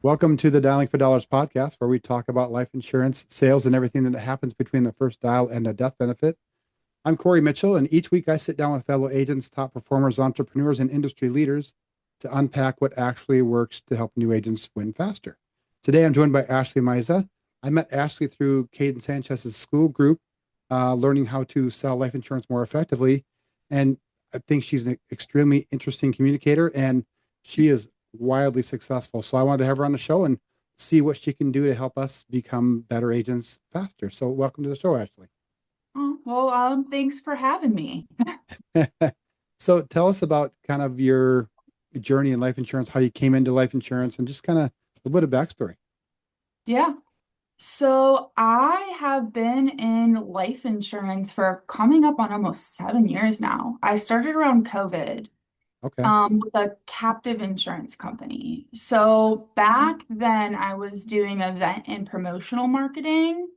Welcome to the Dialing for Dollars podcast, where we talk about life insurance, sales, and everything that happens between the first dial and the death benefit. I'm Corey Mitchell, and each week I sit down with fellow agents, top performers, entrepreneurs, and industry leaders to unpack what actually works to help new agents win faster. Today, I'm joined by Ashley Mysza. I met Ashley through Caden Sanchez's school group, learning how to sell life insurance more effectively. And I think she's an extremely interesting communicator, and she is wildly successful. So I wanted to have her on the show and see what she can do to help us become better agents faster. So welcome to the show, Ashley. Thanks for having me. So tell us about kind of your journey in life insurance, how you came into life insurance, and just kind of a bit of backstory. Yeah. So I have been in life insurance for coming up on almost 7 years now. I started around COVID, Okay. with a captive insurance company. So back then I was doing event and promotional marketing.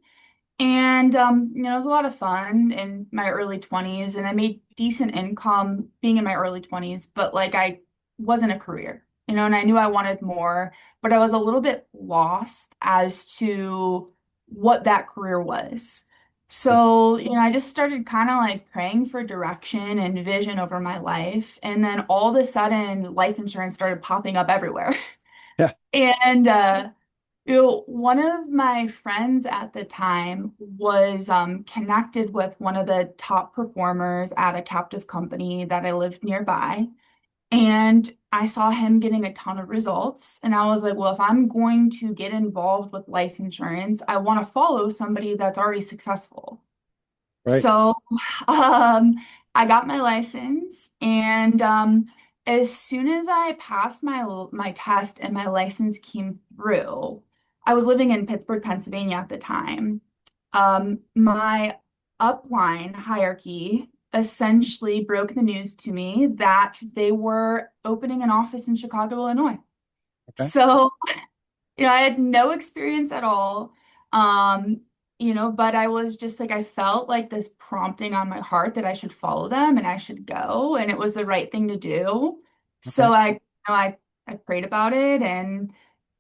And it was a lot of fun in my early 20s, and I made decent income being in my early 20s, but like I wasn't a career, and I knew I wanted more, but I was a little bit lost as to what that career was. Sure. So, I just started kind of like praying for direction and vision over my life. And then all of a sudden, life insurance started popping up everywhere. Yeah. And one of my friends at the time was connected with one of the top performers at a captive company that I lived nearby. And I saw him getting a ton of results. And I was like, well, if I'm going to get involved with life insurance, I want to follow somebody that's already successful. Right. So um, I got my license, and as soon as I passed my test and my license came through, I was living in Pittsburgh, Pennsylvania at the time. My upline hierarchy essentially broke the news to me that they were opening an office in Chicago, Illinois. Okay. So I had no experience at all. Um, but I was just like, I felt like this prompting on my heart that I should follow them and I should go, and it was the right thing to do. Okay. So I prayed about it, and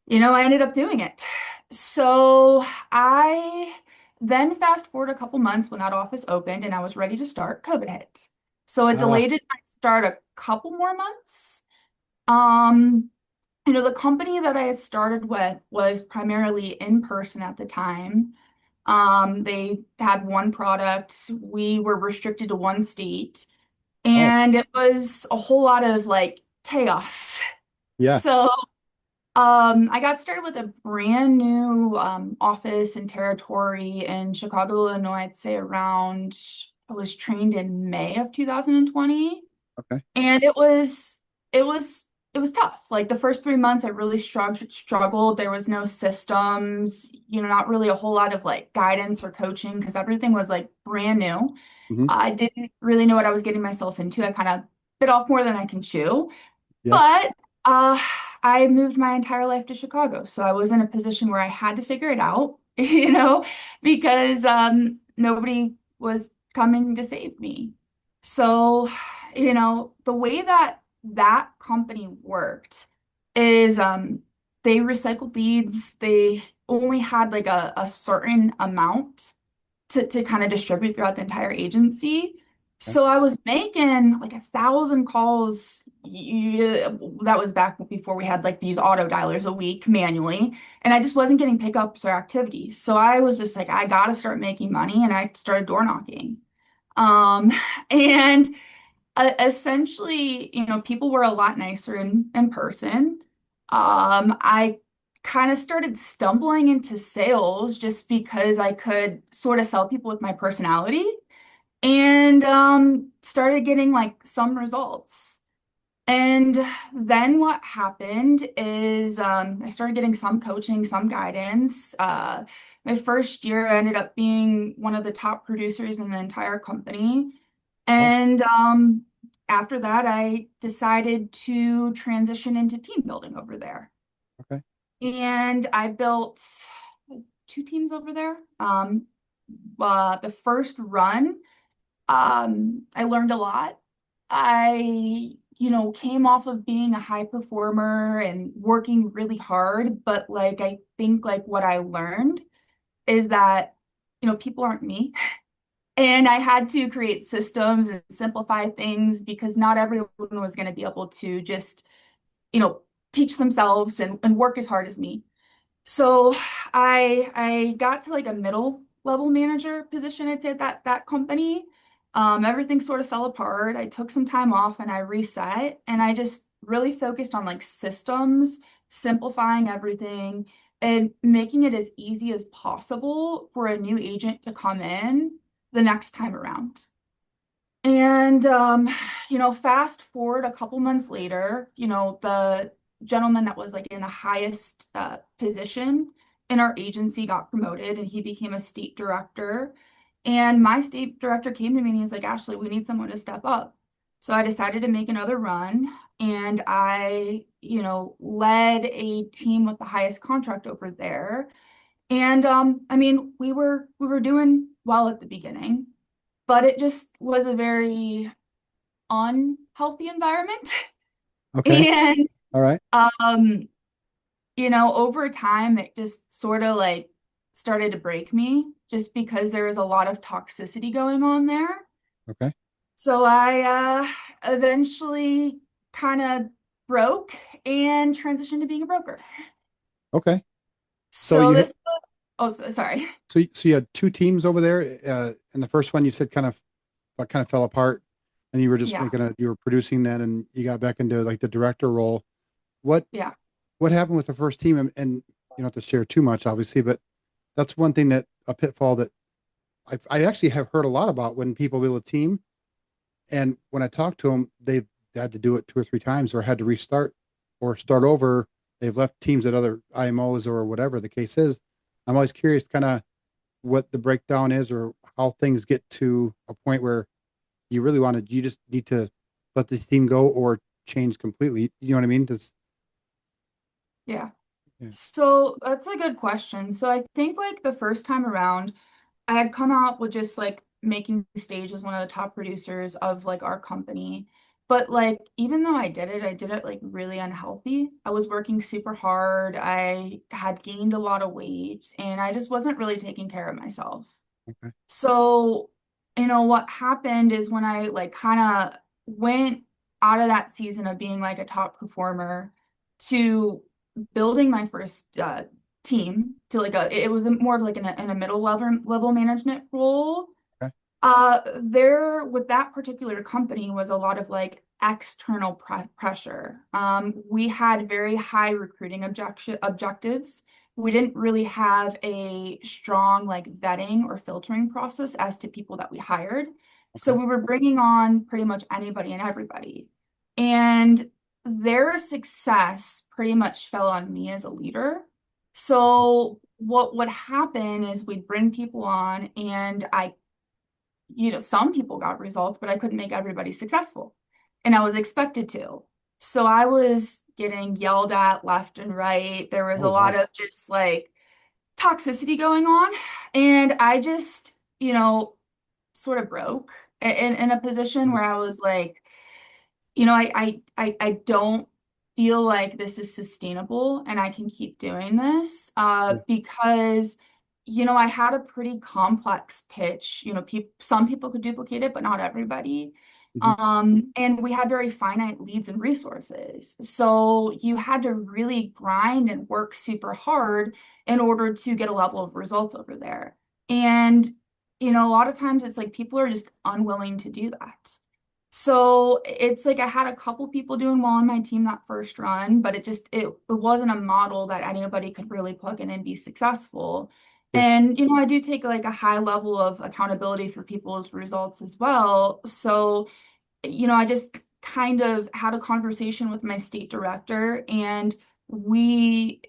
I ended up doing it. So I then fast forward a couple months when that office opened and I was ready to start, COVID hit. So it Ah, delayed my start a couple more months. Um, the company that I had started with was primarily in person at the time. They had one product. We were restricted to one state, oh, and it was a whole lot of like chaos. yeah. So, I got started with a brand new office and territory in Chicago, Illinois. I'd say around, I was trained in May of 2020. Okay. And it was tough. Like the first 3 months, I really struggled. There was no systems, not really a whole lot of like guidance or coaching because everything was like brand new. Hmm. I didn't really know what I was getting myself into. I kind of bit off more than I can chew. Yeah. But uh, I moved my entire life to Chicago, so I was in a position where I had to figure it out, because nobody was coming to save me. So, the way that that company worked is they recycled leads. They only had like a certain amount to kind of distribute throughout the entire agency. Okay. So I was making like 1,000 calls. That was back before we had like these auto dialers a week manually, and I just wasn't getting pickups or activities. So I was just like, I gotta start making money, and I started door knocking. Um, and essentially, people were a lot nicer in person. I kind of started stumbling into sales just because I could sort of sell people with my personality, and started getting like some results. And then what happened is I started getting some coaching, some guidance. My first year, I ended up being one of the top producers in the entire company. Oh, And after that, I decided to transition into team building over there. okay. And I built two teams over there. The first run, I learned a lot. I came off of being a high performer and working really hard, but like I think like what I learned is that, people aren't me. And I had to create systems and simplify things because not everyone was going to be able to just, you know, teach themselves and work as hard as me. So I got to like a middle level manager position, I'd say at that company. Everything sort of fell apart. I took some time off and I reset and I just really focused on like systems, simplifying everything and making it as easy as possible for a new agent to come in the next time around. And fast forward a couple months later, the gentleman that was like in the highest position in our agency got promoted and he became a state director. And my state director came to me and he's like, Ashley, we need someone to step up. So I decided to make another run and I, led a team with the highest contract over there. And I mean, we were doing well at the beginning, but it just was a very unhealthy environment. Okay. And All right. um, over time it just sort of like started to break me just because there was a lot of toxicity going on there. Okay. So I eventually kind of broke and transitioned to being a broker. Okay. So So you had, this was, oh, sorry. so you had two teams over there. And the first one you said kind of fell apart, and you were just Yeah, you were producing then, and you got back into like the director role. What yeah, what happened with the first team? And you don't have to share too much, obviously, but that's one thing that a pitfall that I actually have heard a lot about when people build a team. And when I talk to them, they've had to do it two or three times or had to restart or start over. They've left teams at other IMOs or whatever the case is. I'm always curious kind of what the breakdown is or how things get to a point where you just need to let the team go or change completely. You know what I mean? Just, yeah. yeah. So that's a good question. So I think like the first time around, I had come out with just like making the stage as one of the top producers of like our company. But like even though I did it like really unhealthy. I was working super hard. I had gained a lot of weight and I just wasn't really taking care of myself. Okay. So, what happened is when I like kind of went out of that season of being like a top performer to building my first team to like it was more of like in a middle level management role. Okay. There with that particular company was a lot of like external pressure. We had very high recruiting objectives. We didn't really have a strong like vetting or filtering process as to people that we hired. So Okay. we were bringing on pretty much anybody and everybody. And their success pretty much fell on me as a leader. So what would happen is we'd bring people on and some people got results, but I couldn't make everybody successful. And I was expected to. So I was getting yelled at left and right. There was Oh, a lot wow. of just like toxicity going on. And I just, sort of broke in a position Yeah. where I was like, I don't feel like this is sustainable and I can keep doing this Yeah. because I had a pretty complex pitch. Some people could duplicate it, but not everybody. Mhm. And we had very finite leads and resources. So you had to really grind and work super hard in order to get a level of results over there. And, a lot of times it's like people are just unwilling to do that. So it's like I had a couple people doing well on my team that first run, but it wasn't a model that anybody could really plug in and be successful. Sure. And I do take like a high level of accountability for people's results as well. So, I just kind of had a conversation with my state director, and we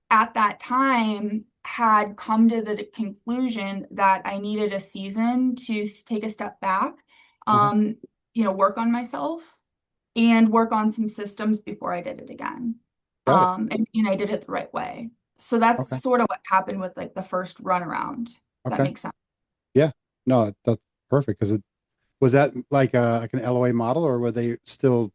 at that time had come to the conclusion that I needed a season to take a step back, Uh-huh. um, work on myself and work on some systems before I did it again. Got it. And I did it the right way. So that's Okay. sort of what happened with like the first run around. If that Okay. makes sense. Yeah. No, that's perfect because it was that like an LOA model or were they still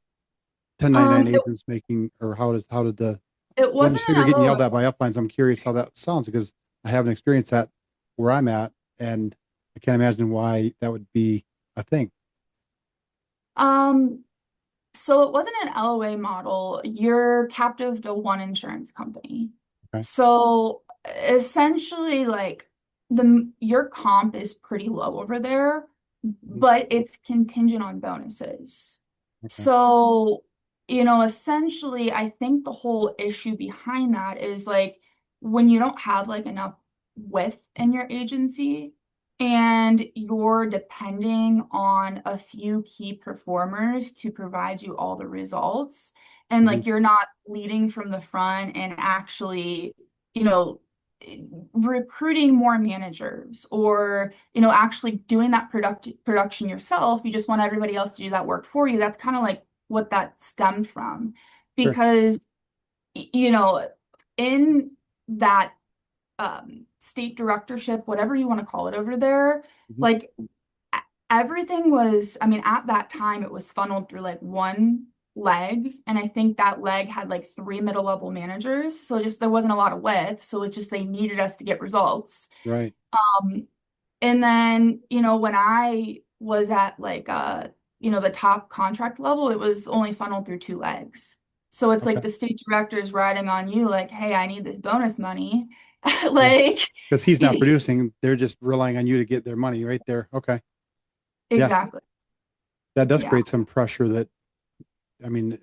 1099 It, agents making, or how did the, it when you wasn't say you're an getting LOA. yelled at by uplines, I'm curious how that sounds because I haven't experienced that where I'm at, and I can't imagine why that would be a thing. Um, so it wasn't an LOA model. You're captive to one insurance company. Okay. So essentially, like your comp is pretty low over there, Mhm. but it's contingent on bonuses. Okay. So, essentially, I think the whole issue behind that is like when you don't have like enough width in your agency and you're depending on a few key performers to provide you all the results, and Mhm. like you're not leading from the front and actually, you know, recruiting more managers or actually doing that production yourself. You just want everybody else to do that work for you. That's kind of like what that stemmed from, Sure. because in that state directorship, whatever you want to call it over there, Mhm. like everything was, I mean, at that time it was funneled through like one leg. And I think that leg had like three middle level managers. So just there wasn't a lot of width. So it's just they needed us to get results. Right. Um, and then, when I was at like the top contract level, it was only funneled through two legs. So it's like Okay. the state director is riding on you, like, hey, I need this bonus money. Yeah. Like, Because he's not producing, they're just relying on you to get their money right there. Okay. Yeah. exactly. That does Yeah. create some pressure that, I mean,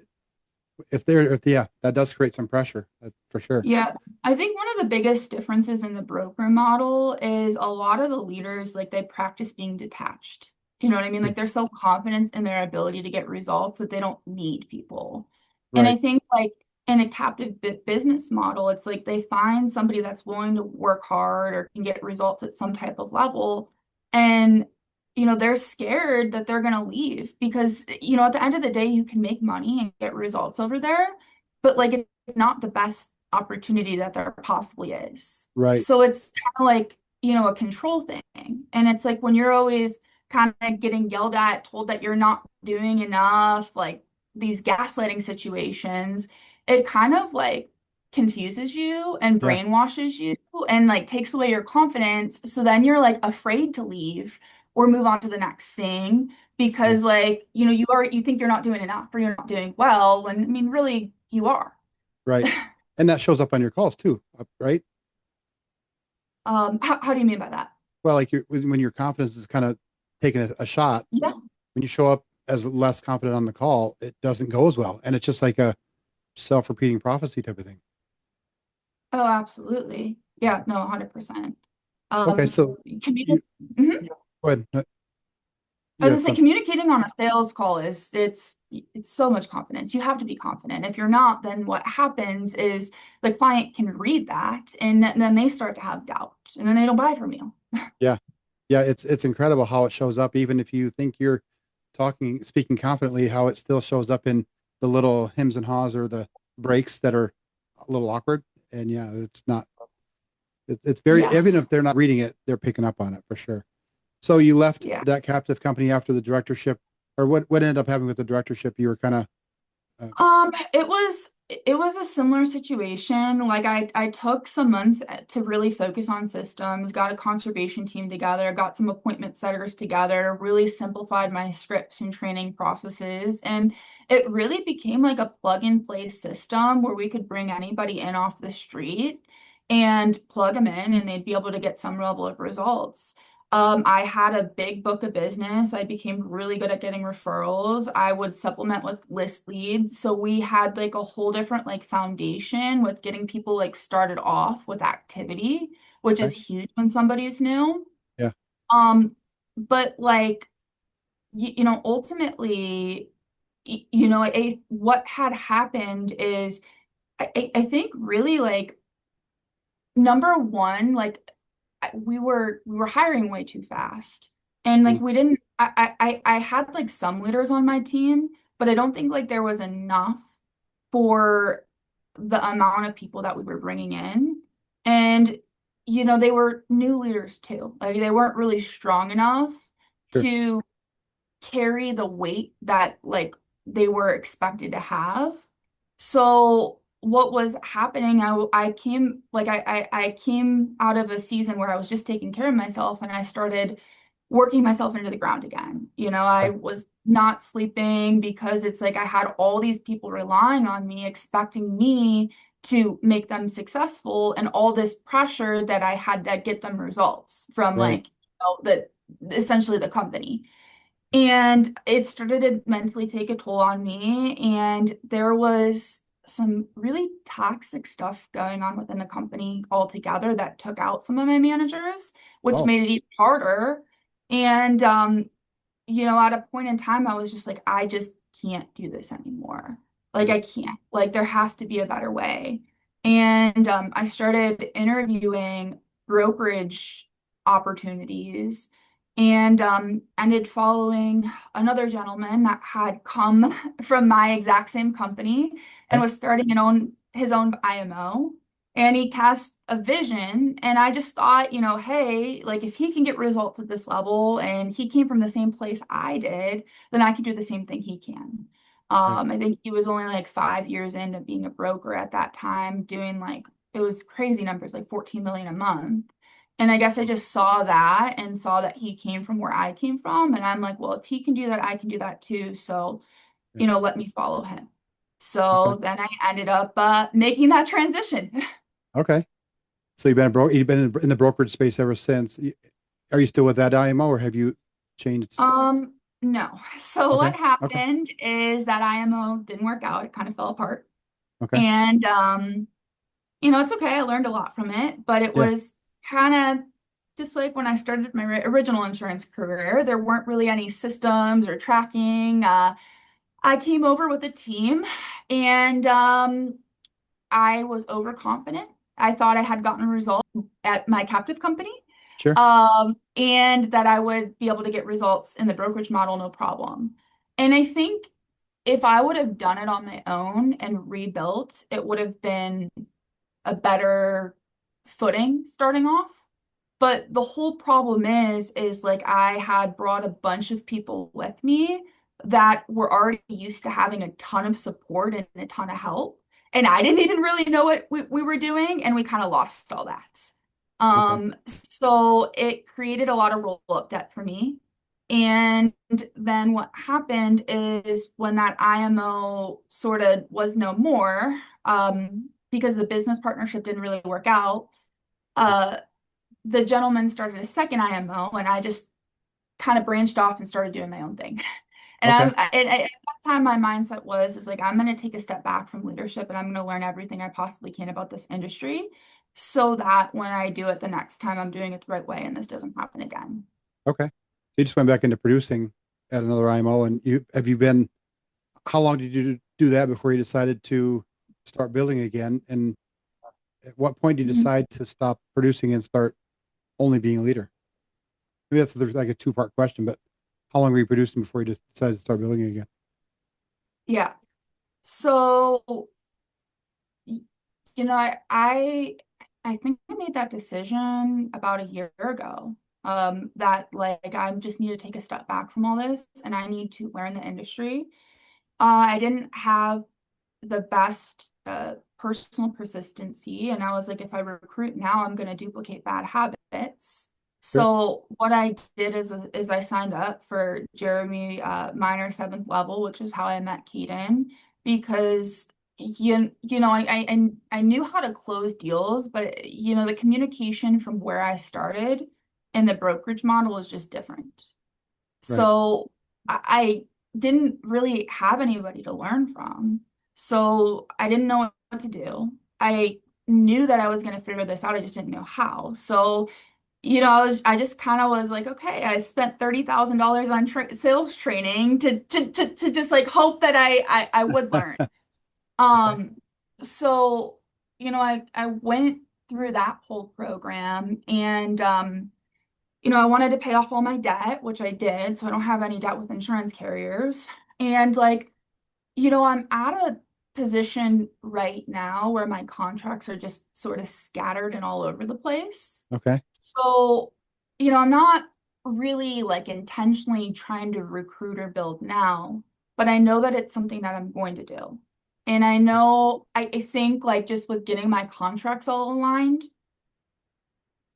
if that does create some pressure for sure. Yeah, I think one of the biggest differences in the broker model is a lot of the leaders, like they practice being detached. You know what I mean? Yeah. Like they're so confident in their ability to get results that they don't need people. And I Right. think like in a captive business model, it's like they find somebody that's willing to work hard or can get results at some type of level. And, they're scared that they're going to leave because, at the end of the day, you can make money and get results over there, but like it's not the best opportunity that there possibly is. Right. So it's kind of like, a control thing. And it's like when you're always kind of getting yelled at, told that you're not doing enough, like these gaslighting situations, it kind of like confuses you and Yeah. brainwashes you and like takes away your confidence. So then you're like afraid to leave or move on to the next thing Yeah. because like, you think you're not doing enough or you're not doing well when I mean really you are. Right. And that shows up on your calls too, right? How do you mean by that? Well, like when your confidence is kind of taking a shot, Yeah. when you show up as less confident on the call, it doesn't go as well. And it's just like a self-repeating prophecy type of thing. Oh, absolutely. Yeah, no, 100%. Okay. Um, So communi you mhm. go ahead. I You was had gonna say something. communicating on a sales call is it's so much confidence. You have to be confident. If you're not, then what happens is the client can read that and then they start to have doubt and then they don't buy from you. Yeah. Yeah. It's incredible how it shows up. Even if you think you're speaking confidently, how it still shows up in the little hems and haws or the breaks that are a little awkward. And yeah, it's not, it's very, Yeah. even if they're not reading it, they're picking up on it for sure. So you left Yeah. that captive company after the directorship, or what ended up happening with the directorship? You were kind of, It was a similar situation. Like I took some months to really focus on systems, got a conservation team together, got some appointment setters together, really simplified my scripts and training processes, and it really became like a plug and play system where we could bring anybody in off the street and plug them in and they'd be able to get some level of results. I had a big book of business. I became really good at getting referrals. I would supplement with list leads. So we had like a whole different like foundation with getting people like started off with activity, which is okay. huge when somebody's new. Yeah. Um, but like ultimately, what had happened is I think really like number one, like we were hiring way too fast. And like Mm, we didn't I had like some leaders on my team, but I don't think like there was enough for the amount of people that we were bringing in. And they were new leaders too. Like they weren't really strong enough sure. to carry the weight that like they were expected to have. So what was happening, I came like I came out of a season where I was just taking care of myself and I started working myself into the ground again. I Okay. was not sleeping because it's like I had all these people relying on me, expecting me to make them successful, and all this pressure that I had to get them results from Right. like the essentially the company. And it started to mentally take a toll on me. And there was some really toxic stuff going on within the company altogether that took out some of my managers, which Oh, made it even harder. And at a point in time, I was just like, I just can't do this anymore. Like, right. I can't. Like, there has to be a better way. And I started interviewing brokerage opportunities and ended following another gentleman that had come from my exact same company and Okay. was starting his own IMO. And he cast a vision, and I just thought, hey, like if he can get results at this level and he came from the same place I did, then I can do the same thing he can. Right. I think he was only like 5 years into being a broker at that time, doing like it was crazy numbers, like 14 million a month. And I guess I just saw that and saw that he came from where I came from. And I'm like, well, if he can do that, I can do that too. So, Yeah. let me follow him. Okay. So then I ended up making that transition. Okay. So you've been in the brokerage space ever since. Are you still with that IMO or have you changed? No. So what Okay. Okay. happened is that IMO didn't work out. It kind of fell apart. Okay. And it's okay. I learned a lot from it, but it Yeah. was kind of just like when I started my original insurance career, there weren't really any systems or tracking. I came over with a team and I was overconfident. I thought I had gotten a result at my captive company, Sure. and that I would be able to get results in the brokerage model, no problem. And I think if I would have done it on my own and rebuilt, it would have been a better footing starting off. But the whole problem is like I had brought a bunch of people with me that were already used to having a ton of support and a ton of help. And I didn't even really know what we were doing, and we kind of lost all that. Okay. So it created a lot of roll-up debt for me. And then what happened is when that IMO sort of was no more, because the business partnership didn't really work out, uh, the gentleman started a second IMO, and I just kind of branched off and started doing my own thing. And Okay. at that time, my mindset is like, I'm going to take a step back from leadership and I'm going to learn everything I possibly can about this industry so that when I do it the next time, I'm doing it the right way and this doesn't happen again. Okay. So you just went back into producing at another IMO and how long did you do that before you decided to start building again? And at what point did you Mhm. decide to stop producing and start only being a leader? Maybe that's like a two-part question, but how long were you producing before you decided to start building again? Yeah. So, I think I made that decision about a year ago. That like I just need to take a step back from all this and I need to learn the industry. I didn't have the best personal persistency. And I was like, if I recruit now, I'm going to duplicate bad habits. Sure. So what I did is I signed up for Jeremy Minor seventh level, which is how I met Keaton, because I knew how to close deals, but the communication from where I started in the brokerage model is just different. Right. So I didn't really have anybody to learn from. So I didn't know what to do. I knew that I was going to figure this out. I just didn't know how. So, I just kind of was like, okay, I spent $30,000 on sales training to just like hope that I would learn. Okay. Um, so, I went through that whole program and I wanted to pay off all my debt, which I did, so I don't have any debt with insurance carriers. And like, I'm at a position right now where my contracts are just sort of scattered and all over the place. Okay. So, I'm not really like intentionally trying to recruit or build now, but I know that it's something that I'm going to do. And I know, I think like just with getting my contracts all aligned,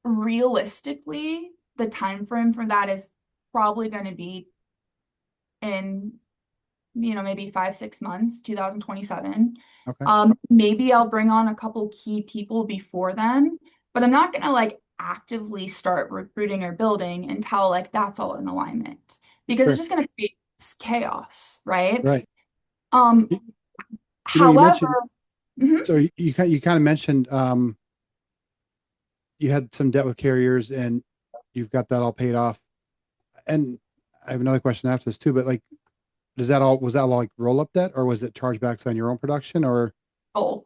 realistically, the time frame for that is probably going to be in, maybe 5, 6 months, 2027. Okay. Maybe I'll bring on a couple key people before then, but I'm not gonna like actively start recruiting or building until like that's all in alignment because it's Sure. just gonna create chaos, right? Right. Um, You, you however, mentioned, mhm. so you kind of mentioned, you had some debt with carriers and you've got that all paid off. And I have another question after this too, but like, was that all like roll up debt or was it chargebacks on your own production or? Both,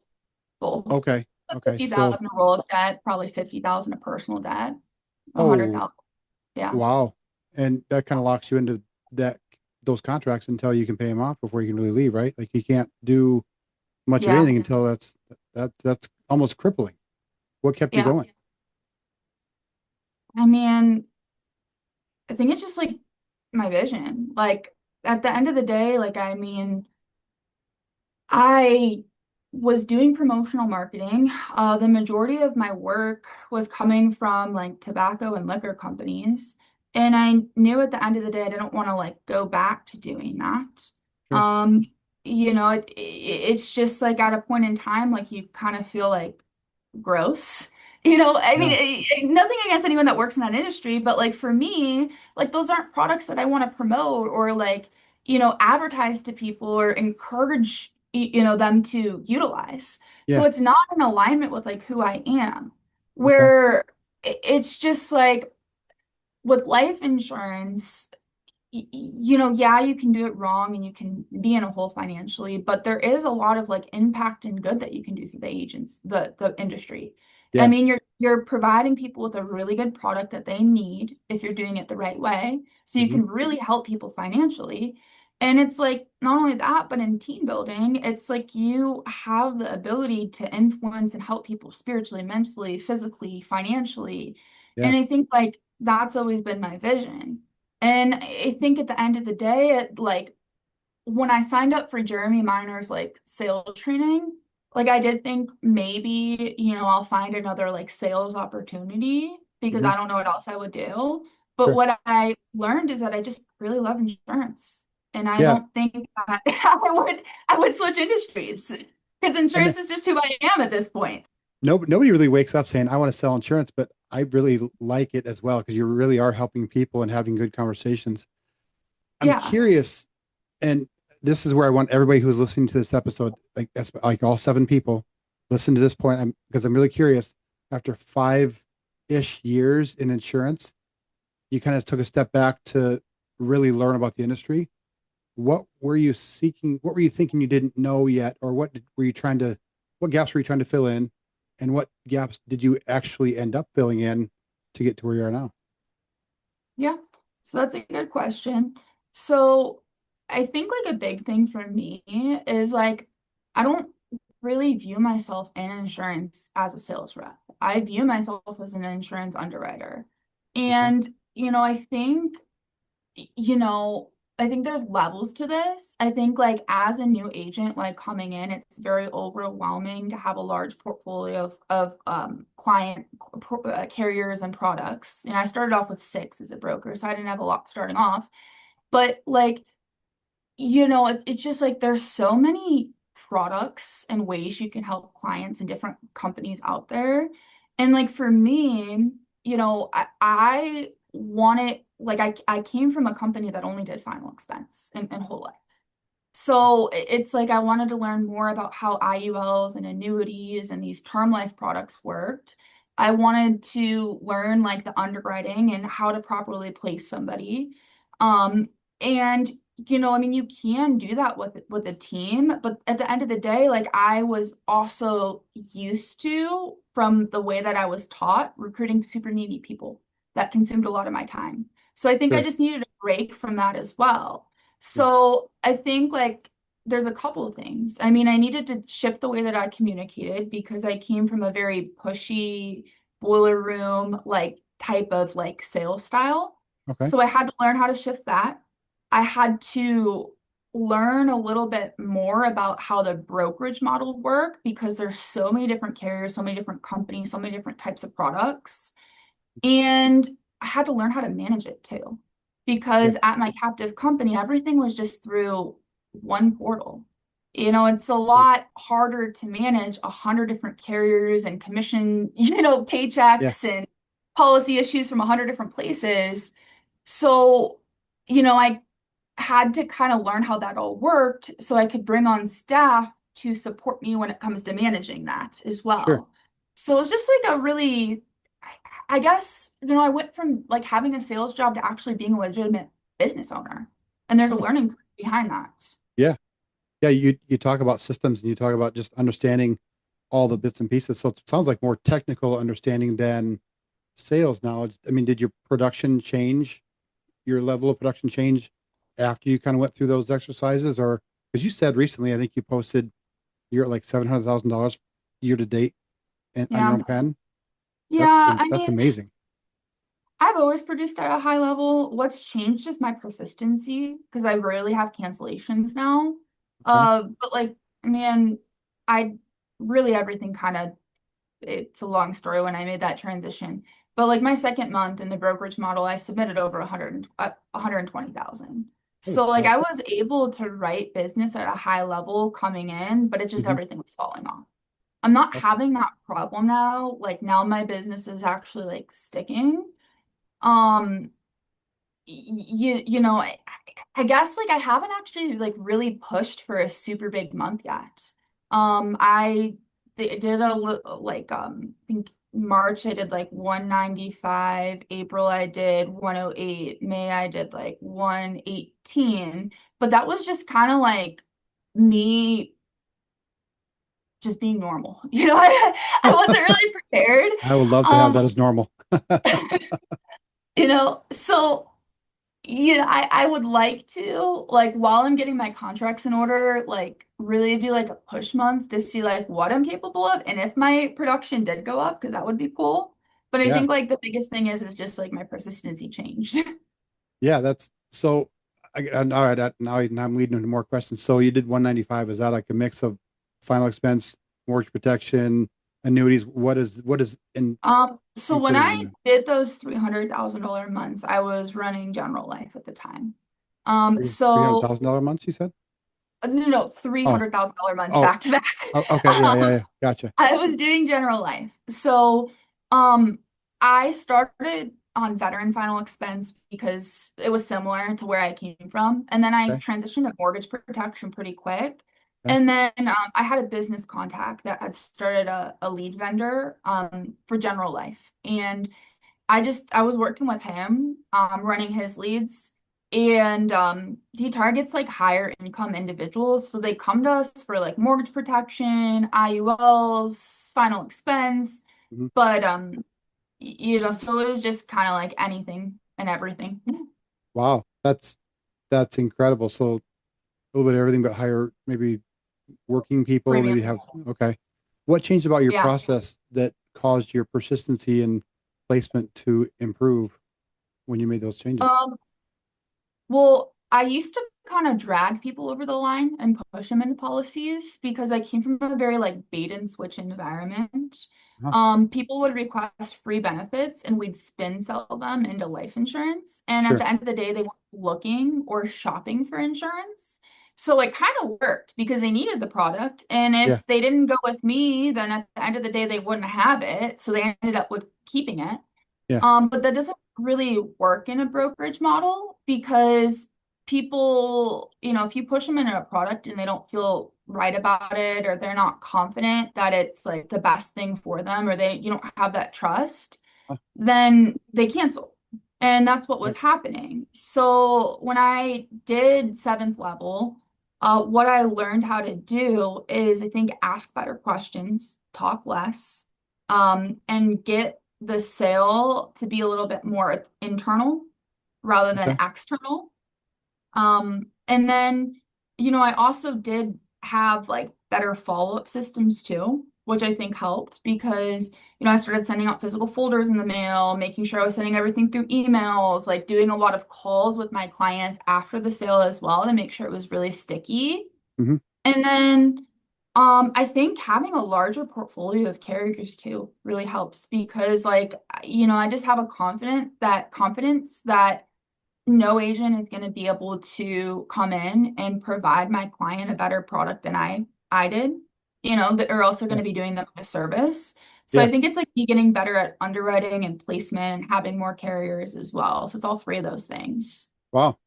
both. Okay. Okay. So, 50,000 a roll of debt, probably 50,000 a personal debt, oh, 100,000. Yeah. wow. And that kind of locks you into that, those contracts until you can pay them off before you can really leave, right? Like you can't do much of Yeah. anything until that's almost crippling. What kept you Yeah. going? I mean, I think it's just like my vision. Like at the end of the day, like I mean, I was doing promotional marketing. The majority of my work was coming from like tobacco and liquor companies. And I knew at the end of the day, I didn't want to like go back to doing that. Sure. Um, it's just like at a point in time, like you kind of feel like gross. I mean, Yeah. nothing against anyone that works in that industry, but like for me, like those aren't products that I want to promote or like, advertise to people or encourage, them to utilize. So Yeah. it's not in alignment with like who I am, Okay. where it's just like with life insurance yeah, you can do it wrong and you can be in a hole financially, but there is a lot of like impact and good that you can do through the agents, the industry. I Yeah. mean, you're providing people with a really good product that they need if you're doing it the right way. So you Hmm. can really help people financially. And it's like not only that, but in team building, it's like you have the ability to influence and help people spiritually, mentally, physically, financially. Yeah. And I think like that's always been my vision. And I think at the end of the day, like when I signed up for Jeremy Miner's like sales training, like I did think maybe, I'll find another like sales opportunity because Hmm. I don't know what else I would do. But Sure. what I learned is that I just really love insurance. And I Yeah. don't think that I would switch industries because And insurance is just who I am at this point. nobody really wakes up saying, I want to sell insurance, but I really like it as well because you really are helping people and having good conversations. I'm Yeah. curious, and this is where I want everybody who's listening to this episode, like all 7 people, listen to this point. Because I'm really curious. After 5-ish years in insurance, you kind of took a step back to really learn about the industry. What were you seeking? What were you thinking you didn't know yet, or were you trying to? What gaps were you trying to fill in, and what gaps did you actually end up filling in to get to where you are now? Yeah, so that's a good question. So I think like a big thing for me is like I don't really view myself in insurance as a sales rep. I view myself as an insurance underwriter. Okay. And, you know, I think there's levels to this. I think like as a new agent, like coming in, it's very overwhelming to have a large portfolio of client carriers and products. And I started off with 6 as a broker, so I didn't have a lot starting off. But like, it's just like there's so many products and ways you can help clients and different companies out there. And like for me, I wanted like I came from a company that only did final expense and whole life. So it's like I wanted to learn more about how IULs and annuities and these term life products worked. I wanted to learn like the underwriting and how to properly place somebody. And I mean, you can do that with a team, but at the end of the day, like I was also used to from the way that I was taught recruiting super needy people that consumed a lot of my time. So I think I Sure. just needed a break from that as well. Yeah. So I think like there's a couple of things. I mean, I needed to shift the way that I communicated because I came from a very pushy boiler room like type of like sales style. Okay. So I had to learn how to shift that. I had to learn a little bit more about how the brokerage model work because there's so many different carriers, so many different companies, so many different types of products. And I had to learn how to manage it too. Yeah, Because at my captive company, everything was just through one portal. It's a sure. lot harder to manage 100 different carriers and commission, Yeah, paychecks and policy issues from 100 different places. So, I had to kind of learn how that all worked so I could bring on staff to support me when it comes to managing that as sure. well. So it's just like a really, I guess, I went from like having a sales job to actually being a legitimate business owner. And there's a Oh, learning curve behind that. yeah. Yeah, you talk about systems and you talk about just understanding all the bits and pieces. So it sounds like more technical understanding than sales knowledge. I mean, did your production change, your level of production change after you kind of went through those exercises? Or because you said recently, I think you posted you're at like $700,000 year to date and on your Yeah. own pen. Yeah. I That's mean, amazing. I've always produced at a high level. What's changed is my persistency because I rarely have cancellations now. Okay. But like, man, I really everything kind of it's a long story when I made that transition. But like my second month in the brokerage model, I submitted over 120,000. Holy So like cow. I was able to write business at a high level coming in, but it just Hmm. everything was falling off. I'm not having that problem now. Like now my business is actually like sticking. Um, I guess like I haven't actually like really pushed for a super big month yet. I did I think March I did like 195, April I did 108, May I did like 118, but that was just kind of like me just being normal. I wasn't really prepared. I would love to have Um, that as normal. so I would like to, like, while I'm getting my contracts in order, like, really do like a push month to see like what I'm capable of and if my production did go up, because that would be cool. But I Yeah. think like the biggest thing is just like my persistency changed. Yeah. That's so. All right. Now I'm leading into more questions. So you did 195. Is that like a mix of final expense, mortgage protection, annuities? What is So when included in I that? did those $300,000 months, I was running general life at the time. Three hundred So thousand dollar months, you said? no, Oh, $300,000 months oh, back to back. okay. Yeah, yeah, yeah. Gotcha. I was doing general life. So, I started on veteran final expense because it was similar to where I came from. And then I Okay. transitioned to mortgage protection pretty quick. Okay. And then I had a business contact that had started a lead vendor for general life. And I was working with him, running his leads, and he targets like higher income individuals. So they come to us for like mortgage protection, IULs, final expense, Mhm. but so it was just kind of like anything and everything. Wow. That's incredible. So a little bit of everything, but hire maybe working people, Premium. maybe have, okay. What changed about your Yeah. process that caused your persistency and placement to improve when you made those changes? Um, Well, I used to kind of drag people over the line and push them into policies because I came from a very like bait and switch environment. Huh. People would request free benefits and we'd spin sell them into life insurance. And at Sure. the end of the day, they weren't looking or shopping for insurance. So it kind of worked because they needed the product. And Yeah. if they didn't go with me, then at the end of the day, they wouldn't have it. So they ended up with keeping it. Yeah. But that doesn't really work in a brokerage model because people, if you push them into a product and they don't feel right about it or they're not confident that it's like the best thing for them or you don't have that trust, Huh. then they cancel. And that's what was Right. happening. So when I did seventh level, what I learned how to do is I think ask better questions, talk less, and get the sale to be a little bit more internal rather than Okay. external. And then, I also did have like better follow-up systems too. which I think helped because, I started sending out physical folders in the mail, making sure I was sending everything through emails, like doing a lot of calls with my clients after the sale as well to make sure it was really sticky. Hmm. And then I think having a larger portfolio of carriers too really helps because like, I just have a confidence that no agent is going to be able to come in and provide my client a better product than I did. That are also going Yeah. to be doing them a service. So Yeah. I think it's like you getting better at underwriting and placement and having more carriers as well. So it's all three of those things. Wow.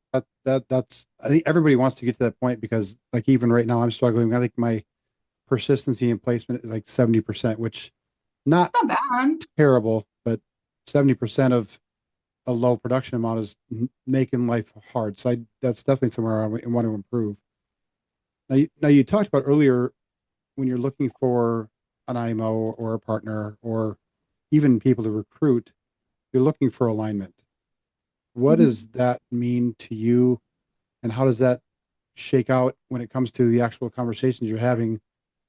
That's, I think everybody wants to get to that point because like even right now I'm struggling. I think my persistency and placement is like 70%, which not Not bad. terrible, but 70% of a low production amount is making life hard. So that's definitely somewhere I want to improve. Now you talked about earlier when you're looking for an IMO or a partner or even people to recruit, you're looking for alignment. What Mhm. does that mean to you, and how does that shake out when it comes to the actual conversations you're having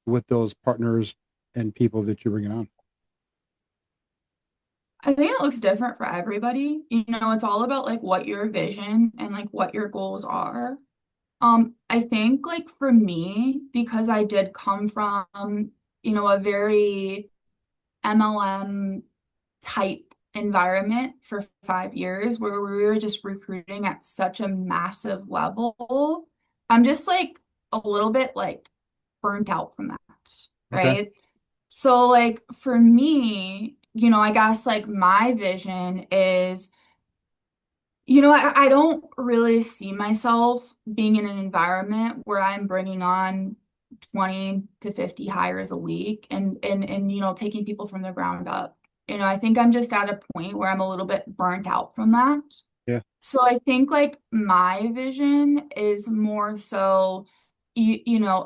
with those partners and people that you're bringing on? I think it looks different for everybody. It's all about like what your vision and like what your goals are. I think like for me, because I did come from, a very MLM type environment for 5 years where we were just recruiting at such a massive level, I'm just like a little bit like burnt out from that, Okay. right? So like for me, I guess like my vision is I don't really see myself being in an environment where I'm bringing on 20 to 50 hires a week and taking people from the ground up. I think I'm just at a point where I'm a little bit burnt out from that. Yeah. So I think like my vision is more so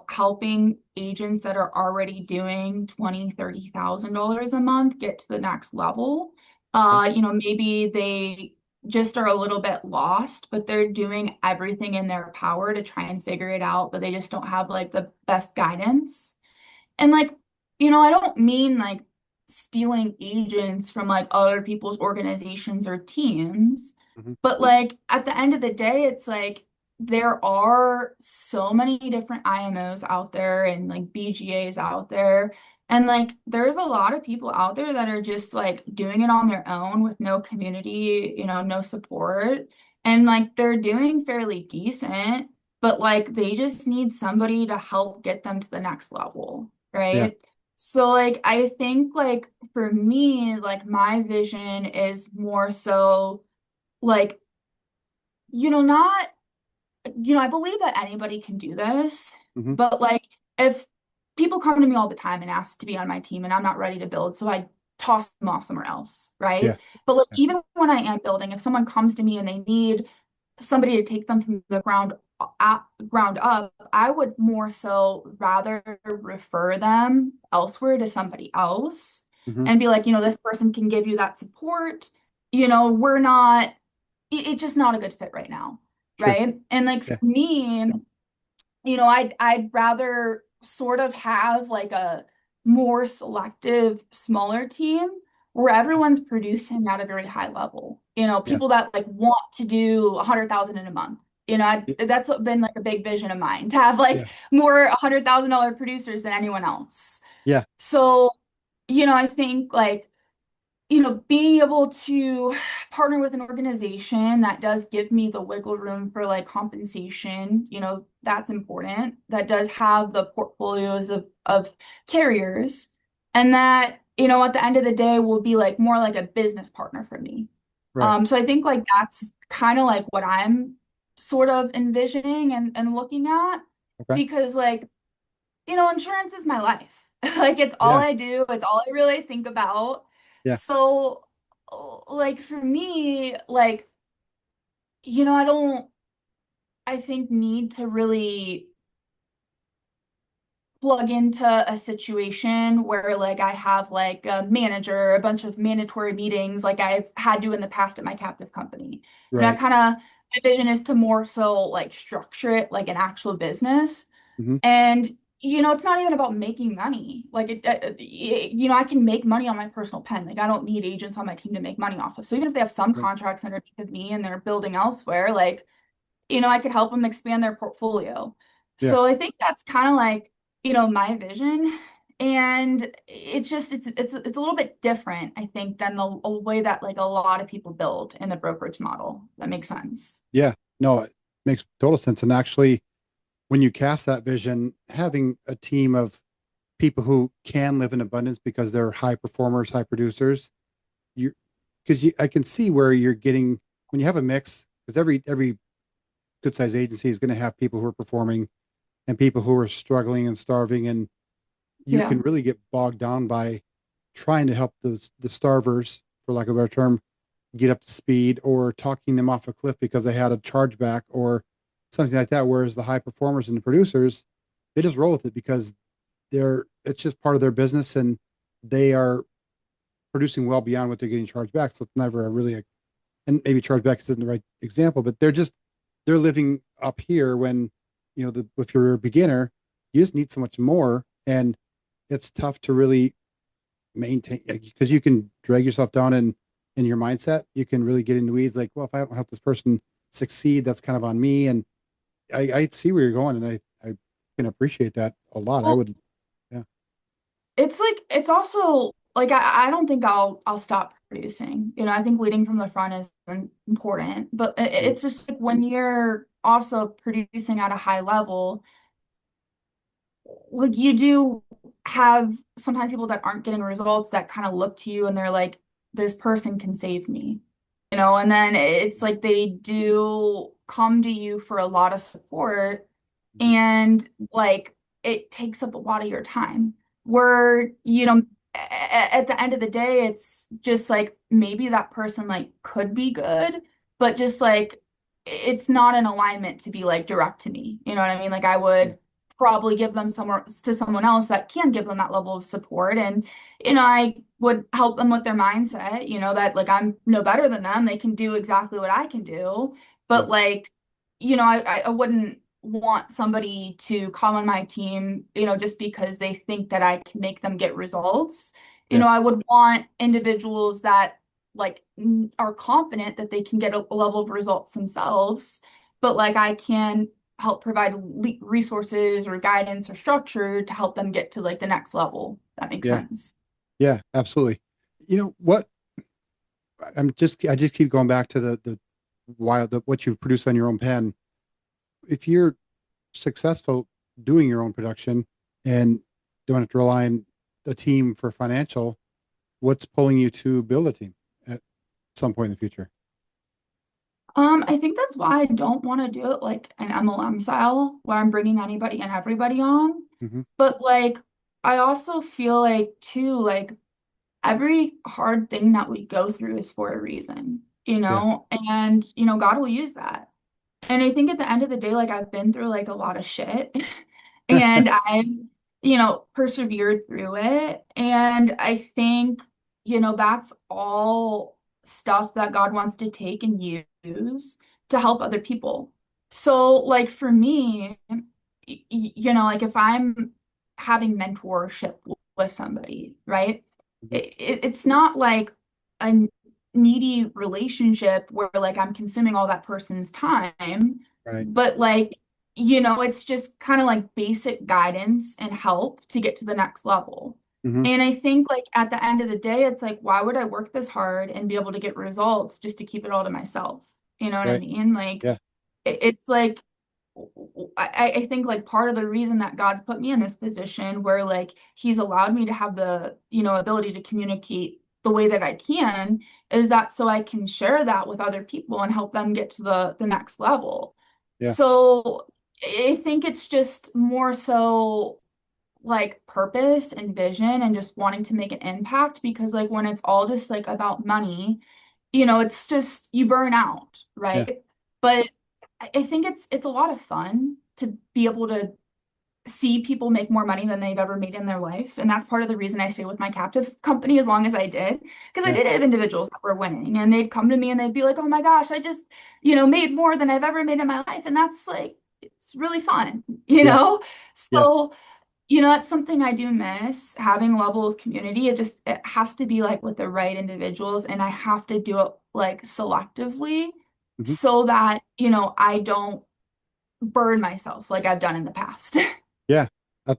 helping agents that are already doing 20, $30,000 a month get to the next level. Okay. Maybe they just are a little bit lost, but they're doing everything in their power to try and figure it out, but they just don't have like the best guidance. And like, I don't mean like stealing agents from like other people's organizations or teams, Hmm. but like at the end of the day, it's like there are so many different IMOs out there and like BGAs out there. And like there's a lot of people out there that are just like doing it on their own with no community, no support. And like they're doing fairly decent, but like they just need somebody to help get them to the next level, Yeah. right? So like I think like for me, like my vision is more so like, not, I believe that anybody can do this, Hmm. but like if people come to me all the time and ask to be on my team and I'm not ready to build, so I toss them off somewhere else, Yeah. right? But like Yeah. even when I am building, if someone comes to me and they need somebody to take them from the ground up, I would more so rather refer them elsewhere to somebody else Hmm. and be like, this person can give you that support. We're not, it's just not a good fit right now, Sure. right? And like Yeah. for me, I'd rather sort of have like a more selective, smaller team where everyone's producing at a very high level. Yeah. People that like want to do 100,000 in a month. Yeah. That's been like a big vision of mine to have like Yeah. more $100,000 producers than anyone else. Yeah. So, I think like being able to partner with an organization that does give me the wiggle room for like compensation, that's important. That does have the portfolios of carriers and that, at the end of the day will be like more like a business partner for me. Right. So I think like that's kind of like what I'm sort of envisioning and looking at Okay. because like insurance is my life. Like it's all Yeah. I do, it's all I really think about. Yeah. So, like for me, like, I don't, I think, need to really plug into a situation where like I have like a manager, a bunch of mandatory meetings like I've had to in the past at my captive company. I Right. kind of, my vision is to more so like structure it like an actual business. Hmm. And it's not even about making money. Like I can make money on my personal pen. Like I don't need agents on my team to make money off of. So even if they have some Right. contracts underneath of me and they're building elsewhere, like, I could help them expand their portfolio. Yeah. So I think that's kind of like, my vision. And it's a little bit different, I think, than the a way that like a lot of people build in the brokerage model. That makes sense. Yeah. No, it makes total sense. And actually, when you cast that vision, having a team of people who can live in abundance because they're high performers, high producers, you because I can see where you're getting when you have a mix, because every good sized agency is going to have people who are performing and people who are struggling and starving, and you Yeah. can really get bogged down by trying to help the starvers, for lack of a better term, get up to speed or talking them off a cliff because they had a chargeback or something like that. Whereas the high performers and the producers, they just roll with it because it's just part of their business and they are producing well beyond what they're getting charged back. So it's never a really and maybe chargeback isn't the right example, but they're living up here when if you're a beginner, you just need so much more, and it's tough to really maintain because you can drag yourself down in your mindset. You can really get into weeds like, well, if I don't help this person succeed, that's kind of on me. And I see where you're going, and I can appreciate that a lot. I Well, would, yeah, it's like it's also like I don't think I'll stop producing. I think leading from the front is important, but right, it's just like when you're also producing at a high level, like you do have sometimes people that aren't getting results that kind of look to you and they're like, this person can save me, and then it's like they do come to you for a lot of support mhm, and like it takes up a lot of your time where at the end of the day it's just like maybe that person like could be good but just like it's not in alignment to be like direct to me, you know what I mean? Like I yeah, would probably give them somewhere to someone else that can give them that level of support and I would help them with their mindset, that like I'm no better than them, they can do exactly what I can do, yeah, but like I wouldn't want somebody to come on my team, just because they think that I can make them get results. yeah, I would want individuals that like are confident that they can get a level of results themselves, but like I can help provide resources or guidance or structure to help them get to like the next level. That makes yeah, sense. yeah, absolutely. You know what? I just keep going back to the while what you've produced on your own pen. If you're successful doing your own production and don't have to rely on a team for financial, what's pulling you to build a team at some point in the future? I think that's why I don't want to do it like an MLM style where I'm bringing anybody and everybody on. Hmm. But like, I also feel like too, like every hard thing that we go through is for a reason, Yeah. and God will use that. And I think at the end of the day, like I've been through like a lot of shit and I've, persevered through it. And I think, that's all stuff that God wants to take and use to help other people. So like for me, like if I'm having mentorship with somebody, right? Mhm. It's not like a needy relationship where like I'm consuming all that person's time, Right. but like, it's just kind of like basic guidance and help to get to the next level. Hmm. And I think like at the end of the day, it's like, why would I work this hard and be able to get results just to keep it all to myself? You know what I Right. mean? Like Yeah. it's like I think like part of the reason that God's put me in this position where like he's allowed me to have the, ability to communicate the way that I can is that so I can share that with other people and help them get to the next level. Yeah. So I think it's just more so like purpose and vision and just wanting to make an impact because like when it's all just like about money, it's just you burn out, Yeah. right? But I think it's a lot of fun to be able to see people make more money than they've ever made in their life. And that's part of the reason I stayed with my captive company as long as I did. Because I Yeah. did have individuals that were winning and they'd come to me and they'd be like, oh my gosh, I just, made more than I've ever made in my life. And that's like, it's really fun, you Yeah. know? Yeah. So That's something I do miss, having a level of community. It has to be like with the right individuals, and I have to do it like selectively Mhm. so that, I don't burn myself like I've done in the past. Yeah,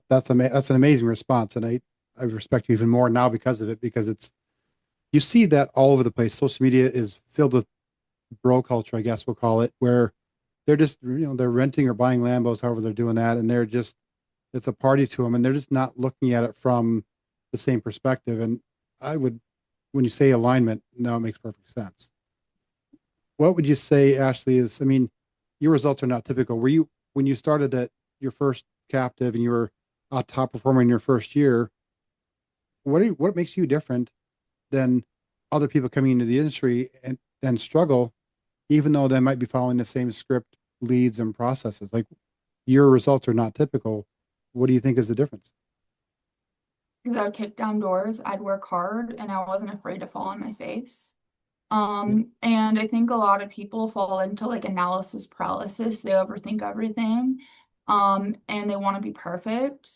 that's an amazing response, and I respect you even more now because of it, because you see that all over the place. Social media is filled with bro culture, I guess we'll call it, where they're just they're renting or buying Lambos, however they're doing that, and they're just it's a party to them, and they're just not looking at it from the same perspective. And I would, when you say alignment, now it makes perfect sense. What would you say, Ashley, is, I mean, your results are not typical. Were you, when you started at your first captive and you were a top performer in your first year, what makes you different than other people coming into the industry and struggle, even though they might be following the same script, leads, and processes? Like, your results are not typical. What do you think is the difference? Because I would kick down doors, I'd work hard, and I wasn't afraid to fall on my face. Yeah. And I think a lot of people fall into like analysis paralysis. They overthink everything, and they want to be perfect.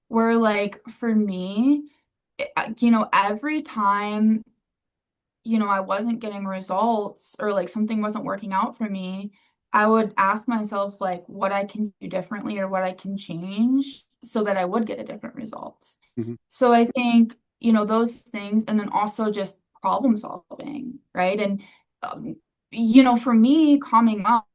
Where like for me, every time, I wasn't getting results or like something wasn't working out for me, I would ask myself like what I can do differently or what I can change so that I would get a different result. Hmm. So I think, those things, and then also just problem solving, right? And, um, for me, coming up,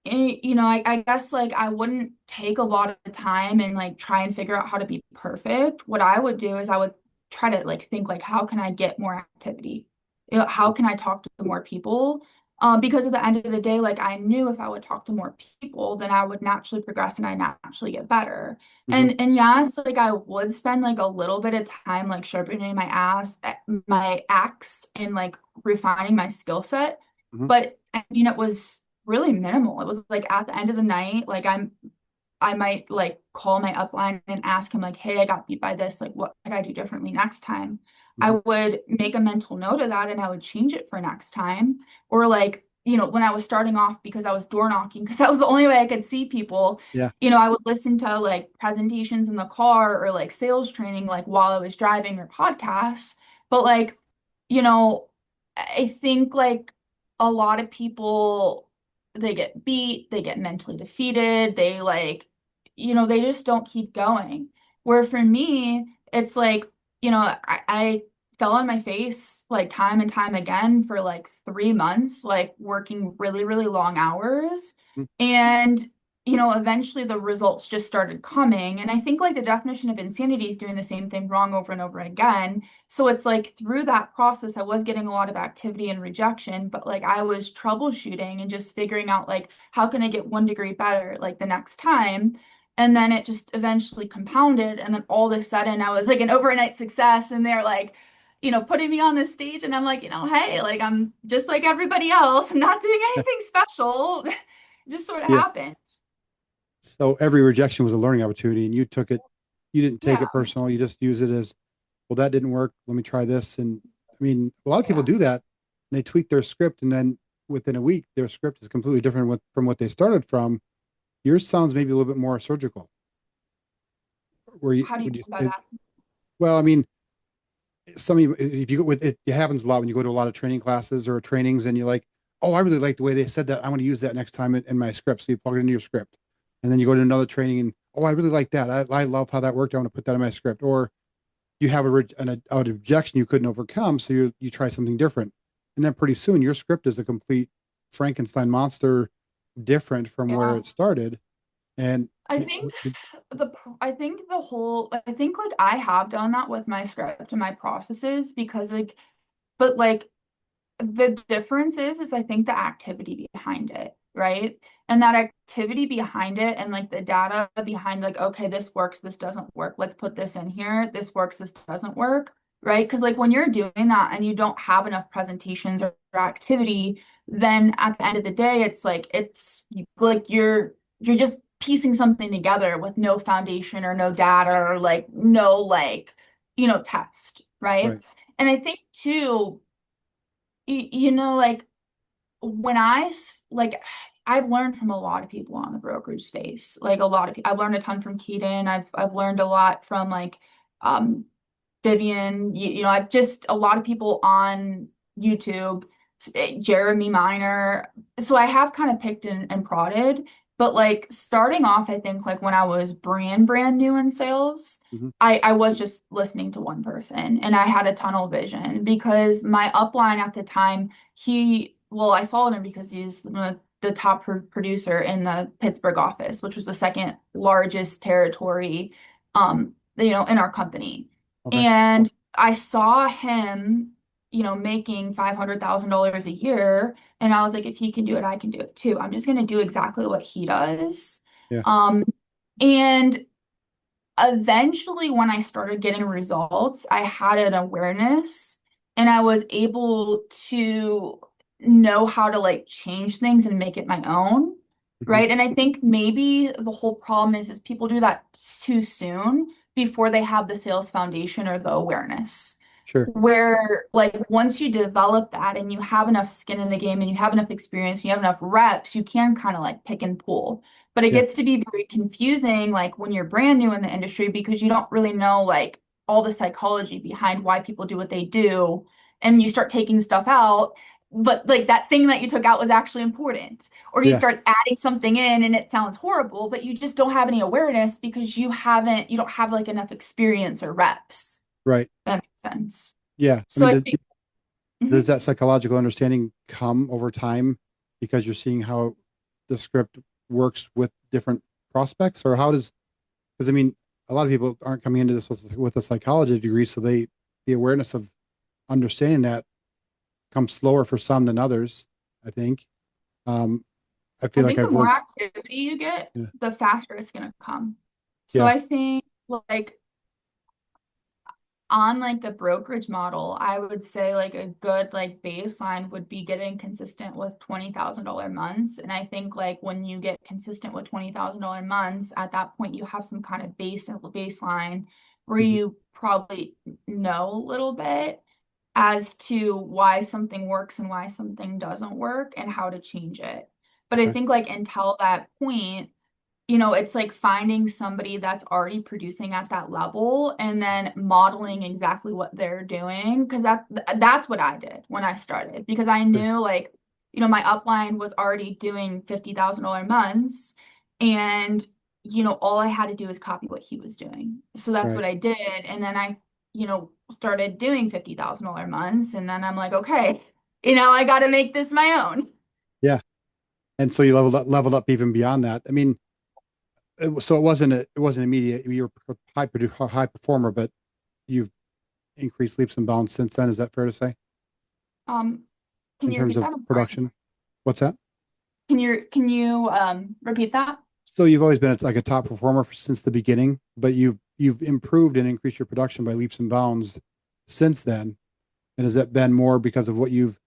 I guess like I wouldn't take a lot of time and like try and figure out how to be perfect. What I would do is I would try to like think like how can I get more activity? How can I talk to more people? Because at the end of the day, like I knew if I would talk to more people, then I would naturally progress and I naturally get better. Hmm. And yes, like I would spend like a little bit of time like sharpening my axe and like refining my skill set. Hmm. But I mean, it was really minimal. It was like at the end of the night, like I might like call my upline and ask him like, "Hey, I got beat by this. Like, what could I do differently next time?" I Hmm. would make a mental note of that and I would change it for next time. Or like, when I was starting off because I was door knocking because that was the only way I could see people, Yeah. I would listen to like presentations in the car or like sales training like while I was driving or podcasts. But like, you know, I think like a lot of people they get beat, they get mentally defeated, they like, they just don't keep going. Where for me, it's like, I fell on my face like time and time again for like 3 months, like working really, really long hours. Mm. And, eventually the results just started coming. And I think like the definition of insanity is doing the same thing wrong over and over again. So it's like through that process, I was getting a lot of activity and rejection, but like I was troubleshooting and just figuring out like how can I get 1 degree better like the next time. And then it just eventually compounded. And then all of a sudden I was like an overnight success. And they're like, putting me on this stage. And I'm like, hey, like I'm just like everybody else. I'm not doing anything special. It just sort of Yeah. happened. So every rejection was a learning opportunity, and you didn't take Yeah. it personal. You just use it as, well, that didn't work. Let me try this. And I mean, a lot of people Yeah. do that. And they tweak their script, and then within a week, their script is completely different from what they started from. Yours sounds maybe a little bit more surgical. Where you How do you would you? feel about that? Well, I mean, some of you, if you go with it, it happens a lot when you go to a lot of training classes or trainings, and you're like, oh, I really like the way they said that. I want to use that next time in my script. So you plug it into your script, and then you go to another training, and oh, I really like that. I love how that worked. I want to put that in my script. Or you have an objection you couldn't overcome, so you try something different, and then pretty soon your script is a complete Frankenstein monster, different from where Yeah. it started. And I think I think like I have done that with my script and my processes because like but like the difference is I think the activity behind it, right? And that activity behind it and like the data behind like, okay, this works, this doesn't work. Let's put this in here. This works, this doesn't work, right? Because like when you're doing that and you don't have enough presentations or activity, then at the end of the day, it's like like you're just piecing something together with no foundation or no data or like no like, test, right? right. And I think too like when like I've learned from a lot of people on the brokerage space. Like a lot of people, I've learned a ton from Keaton. I've learned a lot from like um Vivian, I've just a lot of people on YouTube, Jeremy Miner. So I have kind of picked and prodded, but like starting off, I think like when I was brand new in sales, Hmm. I was just listening to one person and I had a tunnel vision because my upline at the time, I followed him because he's the top producer in the Pittsburgh office, which was the second largest territory, in our company. Okay. And I saw him, making $500,000 a year. And I was like, if he can do it, I can do it too. I'm just going to do exactly what he does. Yeah. Um, and eventually, when I started getting results, I had an awareness and I was able to know how to like change things and make it my own. Hmm. Right. And I think maybe the whole problem is people do that too soon before they have the sales foundation or the awareness. Sure. Where like once you develop that and you have enough skin in the game and you have enough experience, you have enough reps, you can kind of like pick and pull. But it Yeah. gets to be very confusing, like when you're brand new in the industry, because you don't really know like all the psychology behind why people do what they do. And you start taking stuff out, but like that thing that you took out was actually important. Or you Yeah. start adding something in and it sounds horrible, but you just don't have any awareness because you don't have like enough experience or reps. Right. That makes sense. Yeah. I So mean, I think, does mhm. that psychological understanding come over time because you're seeing how the script works with different prospects, or how does, because I mean, a lot of people aren't coming into this with a psychology degree, so the awareness of understanding that comes slower for some than others, I think. Um, I I feel like think the I've more worked. activity you get, Yeah. the faster it's gonna come. So Yeah. I think like on like the brokerage model, I would say like a good like baseline would be getting consistent with $20,000 months. And I think like when you get consistent with $20,000 months, at that point you have some kind of baseline where Hmm. you probably know a little bit as to why something works and why something doesn't work and how to change it. But I Okay. think like until that point, it's like finding somebody that's already producing at that level and then modeling exactly what they're doing. Because that's what I did when I started. Because I Sure. knew like, my upline was already doing $50,000 months. And, all I had to do is copy what he was doing. So that's Right. what I did. And then I, started doing $50,000 months. And then I'm like, okay, I got to make this my own. Yeah. And so you leveled up even beyond that. I mean, so it wasn't immediate. You were a high performer, but you've increased leaps and bounds since then. Is that fair to say Um, can in you terms repeat of that? I'm sorry. production? What's that? Can you repeat that? So you've always been like a top performer since the beginning, but you've improved and increased your production by leaps and bounds since then. And has that been more because of what you've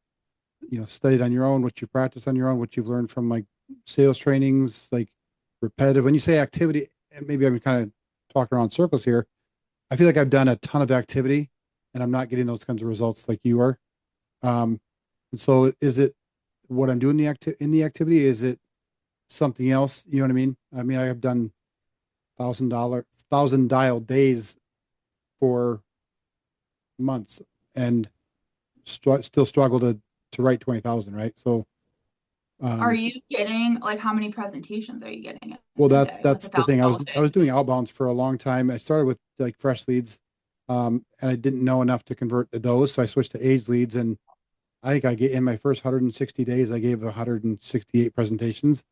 studied on your own, what you practice on your own, what you've learned from like sales trainings, like repetitive? When you say activity, and maybe I'm kind of talking around circles here. I feel like I've done a ton of activity, and I'm not getting those kinds of results like you are. Um, and so, is it what I'm doing in the activity? Is it something else? You know what I mean? I mean, I have done thousand dial days for months and still struggle to write 20,000, right? So, Are um, you getting like how many presentations are you getting well, in a that's day? Like that's a the thousand thing. I dollars was a I day? was doing outbounds for a long time. I started with like fresh leads, and I didn't know enough to convert to those, so I switched to age leads. And I think I get in my first 160 days, I gave 168 presentations.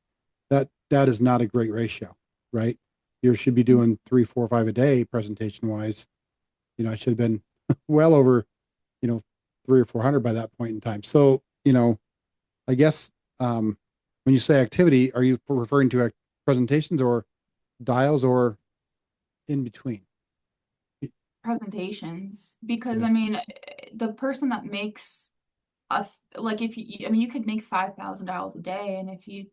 That is not a great ratio, right? You should be doing three, four, five a day presentation wise. I should have been well over, you know, three or 400 by that point in time. So, I guess when you say activity, are you referring to presentations or dials or in between? Presentations because Yeah, I mean the person that makes a like if you I mean you could make $5,000 a day and if you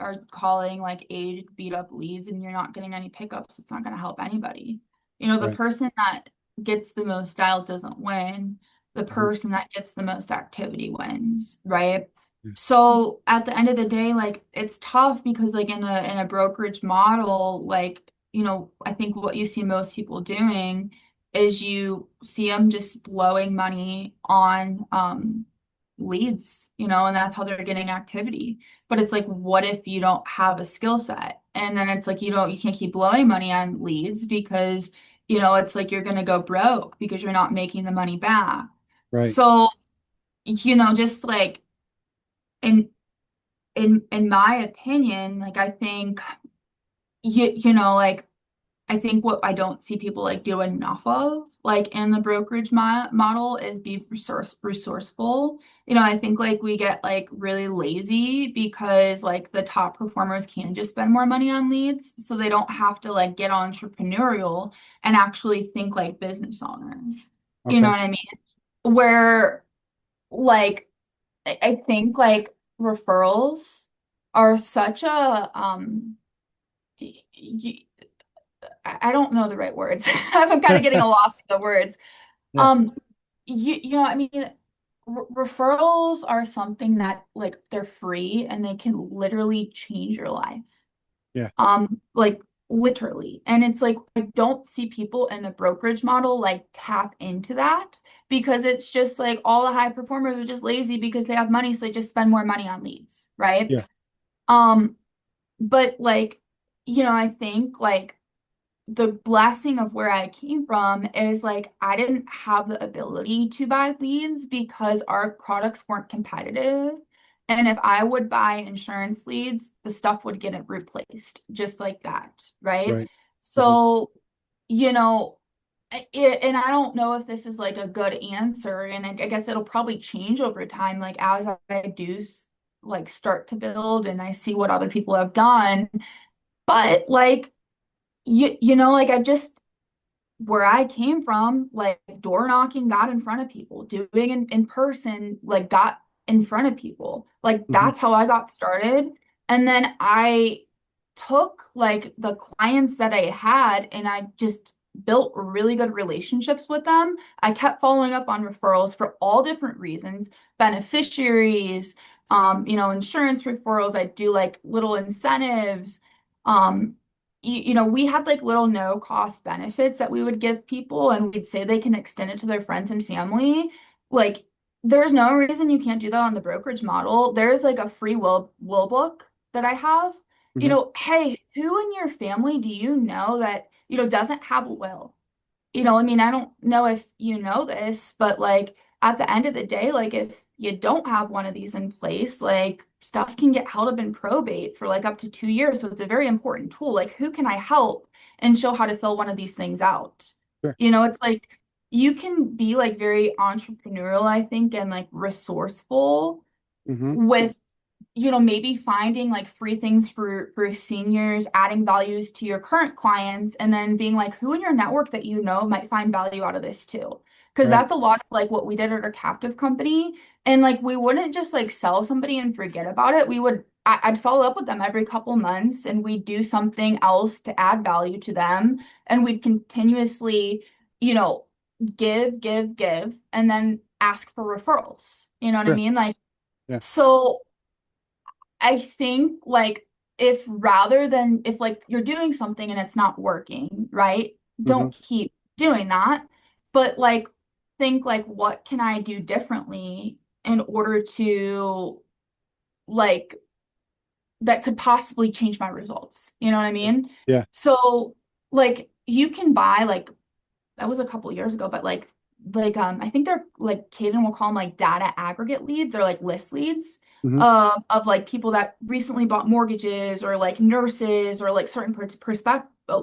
are calling like aged beat up leads and you're not getting any pickups, it's not going to help anybody. The right. person that gets the most dials doesn't win. The Mhm. person that gets the most activity wins, right? Yeah. So at the end of the day, like it's tough because like in a brokerage model, like, I think what you see most people doing is you see them just blowing money on leads, and that's how they're getting activity. But it's like, what if you don't have a skill set? And then it's like you can't keep blowing money on leads because, it's like you're gonna go broke because you're not making the money back. Right. So, just like in in my opinion, like I think like I think what I don't see people like do enough of, like in the brokerage model, is be resourceful. I think like we get like really lazy because like the top performers can just spend more money on leads, so they don't have to like get entrepreneurial and actually think like business owners. You know Okay. what I mean? Where like I think like referrals are such a y y I don't know the right words. I'm kind of getting a lost in the words. Yeah. Um, I mean, referrals are something that like they're free and they can literally change your life. Yeah. Like literally. And it's like I don't see people in the brokerage model like tap into that because it's just like all the high performers are just lazy because they have money, so they just spend more money on leads, right? Yeah. Um, but like, I think like the blessing of where I came from is like I didn't have the ability to buy leads because our products weren't competitive. And if I would buy insurance leads, the stuff would get it replaced just like that, right? Right. Hmm. So, you know, and I don't know if this is like a good answer, and I guess it'll probably change over time, like as I do like start to build and I see what other people have done. But like like I've just where I came from, like door knocking got in front of people, doing in person, like got in front of people. Like Hmm. that's how I got started. And then I took like the clients that I had and I just built really good relationships with them. I kept following up on referrals for all different reasons, beneficiaries, insurance referrals. I do like little incentives. Um, we had like little no cost benefits that we would give people, and we'd say they can extend it to their friends and family. Like, there's no reason you can't do that on the brokerage model. There's like a free will book that I have. Hmm. Hey, who in your family do you know that, doesn't have a will? I mean, I don't know if you know this, but like at the end of the day, like if you don't have one of these in place, like stuff can get held up in probate for like up to 2 years. So it's a very important tool. Like, who can I help and show how to fill one of these things out? Sure. It's like you can be like very entrepreneurial, I think, and like resourceful Hmm. with maybe finding like free things for seniors, adding values to your current clients, and then being like, who in your network that might find value out of this too. Because Right. that's a lot of like what we did at our captive company. And like we wouldn't just like sell somebody and forget about it. I'd follow up with them every couple months and we'd do something else to add value to them. And we'd continuously, you know, give, and then ask for referrals. You know what I Sure. mean? Like, Yeah. so I think like if rather than if like you're doing something and it's not working, right? Hmm. Don't keep doing that. But like think like what can I do differently in order to like that could possibly change my results. You know what I mean? Yeah. So like you can buy like that was a couple years ago, but I think they're like Caden will call them like data aggregate leads. They're like list leads Hmm. of like people that recently bought mortgages or like nurses or like certain professions. Oh,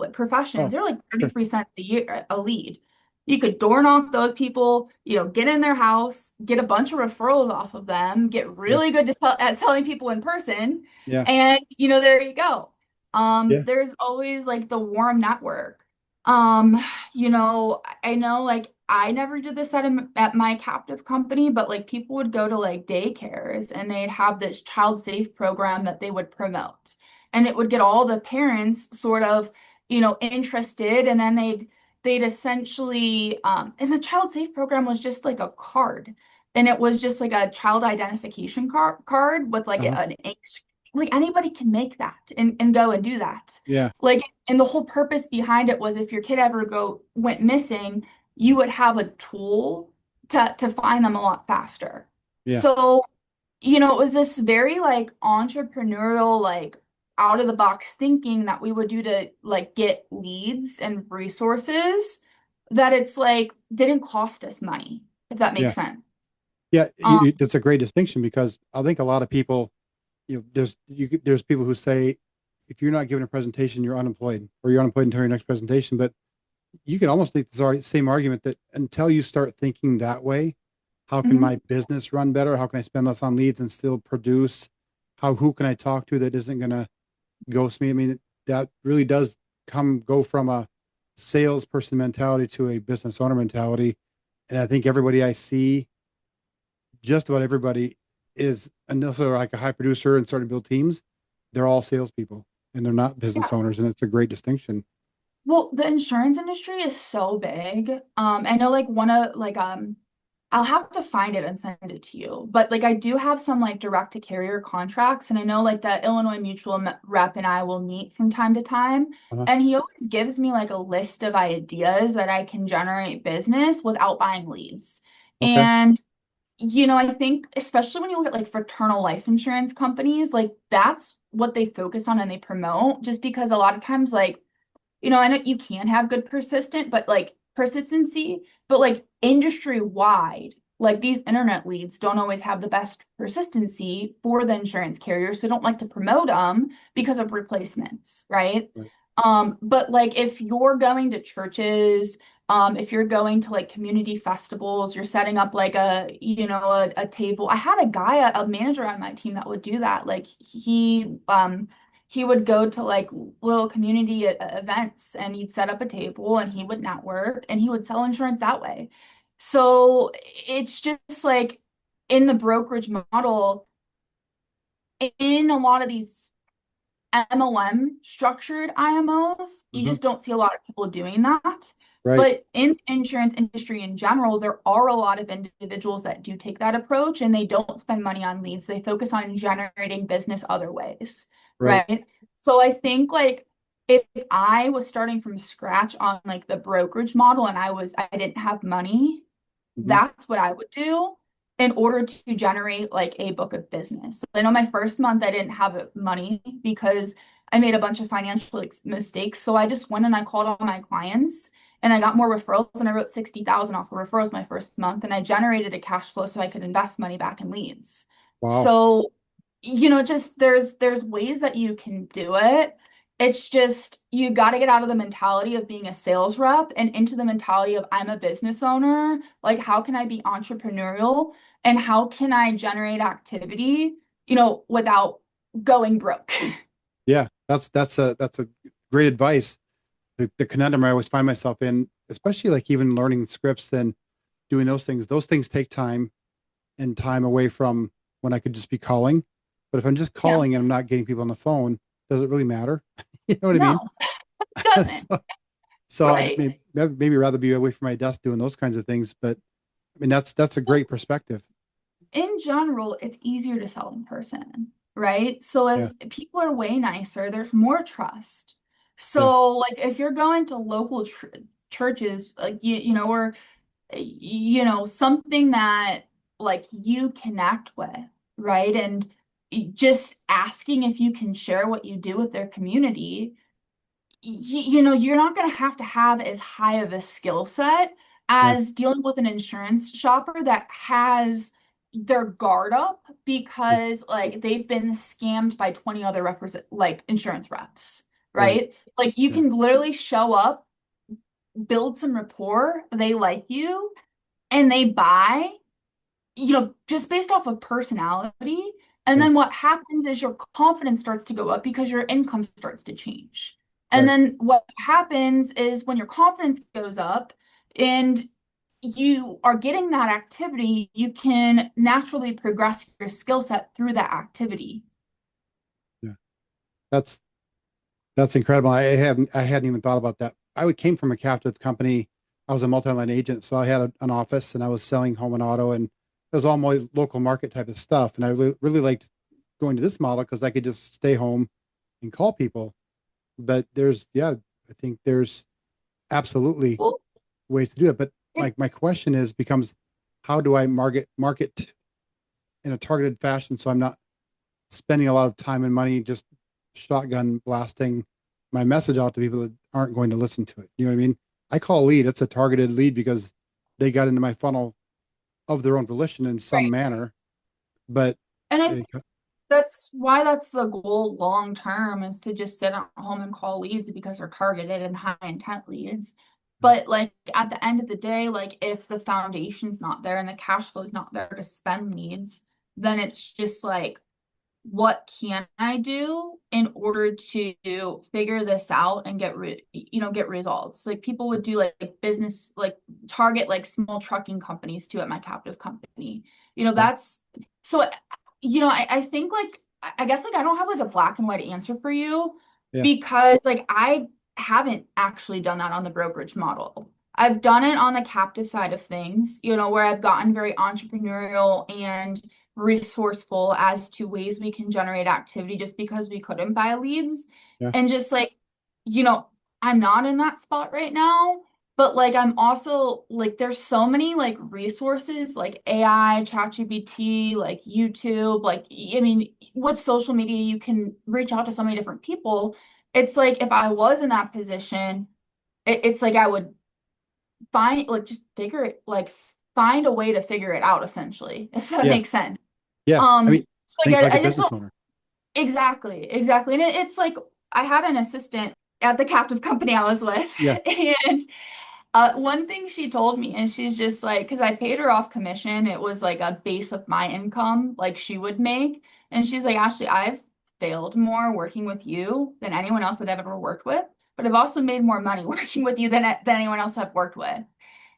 They're like sure. 33 cents a year a lead. You could door knock those people, get in their house, get a bunch of referrals off of them, get Yeah. really good at telling people in person, Yeah. and there you go. Yeah. There's always like the warm network. I know like I never did this at my captive company, but like people would go to like daycares and they'd have this child safe program that they would promote. And it would get all the parents sort of, interested, and then they'd essentially and the child safe program was just like a card. and it was just like a child identification card with like Uh-huh. an ink. Like anybody can make that and go and do that. Yeah. Like, and the whole purpose behind it was if your kid ever went missing, you would have a tool to find them a lot faster. Yeah. So, it was this very like entrepreneurial, like out of the box thinking that we would do to like get leads and resources that it's like didn't cost us money, if that Yeah. makes sense. Yeah. Um, That's a great distinction because I think a lot of people, there's people who say, if you're not giving a presentation, you're unemployed or you're unemployed until your next presentation. But you can almost make the same argument that until you start thinking that way, how can mhm. my business run better? How can I spend less on leads and still produce? Who can I talk to that isn't going to ghost me? I mean, that really does go from a salesperson mentality to a business owner mentality. And I think everybody I see, just about everybody is, unless they're like a high producer and starting to build teams, they're all salespeople and they're not business Yeah. owners. And it's a great distinction. Well, the insurance industry is so big. I know like one of like I'll have to find it and send it to you. But like I do have some like direct to carrier contracts, and I know like the Illinois Mutual rep and I will meet from time to time, Uh-huh. and he always gives me like a list of ideas that I can generate business without buying leads. Okay. And I think especially when you look at like fraternal life insurance companies, like that's what they focus on and they promote just because a lot of times like I know you can have good persistency, but like industry wide, like these internet leads don't always have the best persistency for the insurance carriers, so don't like to promote them because of replacements, right? Right. But like if you're going to churches, if you're going to like community festivals, you're setting up like a table. I had a guy, a manager on my team that would do that. Like he would go to like little community events and he'd set up a table and he would network and he would sell insurance that way. So it's just like in the brokerage model, in a lot of these MOM structured IMOs, you Hmm. just don't see a lot of people doing that. Right. But in the insurance industry in general, there are a lot of individuals that do take that approach and they don't spend money on leads. They focus on generating business other ways, Right. right? So I think like if I was starting from scratch on like the brokerage model and I didn't have money, Hmm. that's what I would do in order to generate like a book of business. I know my first month I didn't have money because I made a bunch of financial mistakes. So I just went and I called all my clients and I got more referrals and I wrote 60,000 off of referrals my first month and I generated a cash flow so I could invest money back in leads. Wow. So, just there's ways that you can do it. It's just you got to get out of the mentality of being a sales rep and into the mentality of I'm a business owner. Like, how can I be entrepreneurial and how can I generate activity, without going broke? Yeah. That's a great advice. The conundrum I always find myself in, especially like even learning scripts and doing those things take time and time away from when I could just be calling. But if I'm just Yeah. calling and I'm not getting people on the phone, does it really matter? You know what I mean? No, it doesn't. so, so I'd Right. maybe rather be away from my desk doing those kinds of things. But I mean, that's a great perspective. In general, it's easier to sell in person, right? So Yeah. as people are way nicer, there's more trust. Yeah. So like if you're going to local churches, like or something that like you connect with, right? And just asking if you can share what you do with their community, you're not going to have as high of a skill set Yeah. as dealing with an insurance shopper that has their guard up Yeah. because like they've been scammed by 20 other represent like insurance reps, Right. right? Like you Yeah. can literally show up, build some rapport, they like you, and they buy, just based off of personality. And Yeah. then what happens is your confidence starts to go up because your income starts to change. And Right. then what happens is when your confidence goes up and you are getting that activity, you can naturally progress your skill set through that activity. Yeah. That's That's incredible. I hadn't even thought about that. Came from a captive company. I was a multi-line agent, so I had an office and I was selling home and auto, and was all my local market type of stuff. And I really liked going to this model because I could just stay home and call people. But I think there's absolutely Well, ways to do it. But it, my question becomes, how do I market in a targeted fashion so I'm not spending a lot of time and money just shotgun blasting my message out to people that aren't going to listen to it. You know what I mean? I call a lead. It's a targeted lead because they got into my funnel of their own volition in some right. manner. But And I uh, That's why that's the goal long term is to just sit at home and call leads because they're targeted and high intent leads. But like at the end of the day, like if the foundation's not there and the cash flow is not there to spend leads, then it's just like, what can I do in order to figure this out and get results? Like people would do like business, like target like small trucking companies too at my captive company. okay. That's so, I think like, I guess like I don't have like a black and white answer for you Yeah. because like I haven't actually done that on the brokerage model. I've done it on the captive side of things, where I've gotten very entrepreneurial and resourceful as to ways we can generate activity just because we couldn't buy leads. Yeah. And just like, you know, I'm not in that spot right now, but like I'm also like there's so many like resources like AI, ChatGPT, like YouTube, like I mean, with social media, you can reach out to so many different people. It's like if I was in that position, it's like I would find like just figure it like find a way to figure it out essentially, if that Yeah. makes sense. Yeah. I mean, So like think like a I just business don't owner. exactly. And it's like I had an assistant at the captive company I was with, Yeah. and one thing she told me, and she's just like, because I paid her off commission, it was like a base of my income, like she would make, and she's like, Ashley, I've failed more working with you than anyone else that I've ever worked with, but I've also made more money working with you than anyone else I've worked with.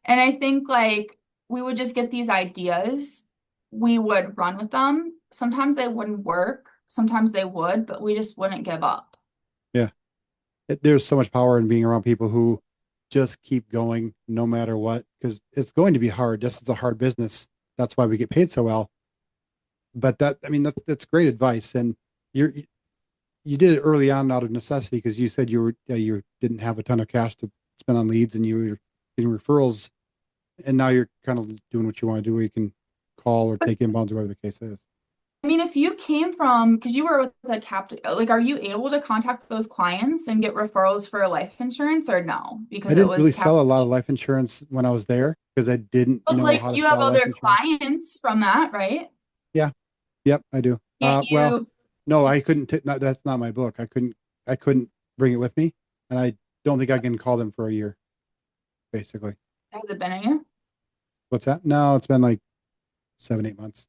And I think like we would just get these ideas, we would run with them. Sometimes they wouldn't work, sometimes they would, but we just wouldn't give up. Yeah. There's so much power in being around people who just keep going no matter what, because it's going to be hard. This is a hard business. That's why we get paid so well. But I mean, that's great advice. And you're, you did it early on out of necessity because you said you didn't have a ton of cash to spend on leads and you were getting referrals, and now you're kind of doing what you want to do, where you can call or take inbounds or whatever the case is. I mean, if you came from, because you were with a captive, like, are you able to contact those clients and get referrals for life insurance or no? I Because it didn't was really sell captive. a lot of life insurance when I was there because I didn't But know like, how to you have sell life other insurance. clients from that, right? Yeah, yep, I do. Can't Well, you? no, I couldn't. That's not my book. I couldn't bring it with me, and I don't think I can call them for a year. Basically, Has it been a year? what's that? No, it's been like 7, 8 months.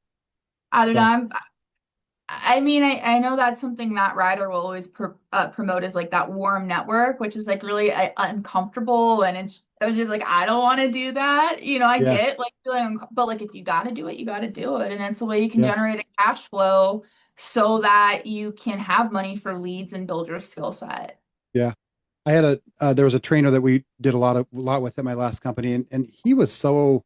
I don't know. So I mean, I know that's something Matt Ryder will always promote as like that warm network, which is like really uncomfortable. And I was just like, I don't want to do that. I yeah, get like feeling, but like if you got to do it, you got to do it. And it's a way you can yeah, generate a cash flow so that you can have money for leads and build your skill set. yeah. I had there was a trainer that we did a lot with at my last company, and he was so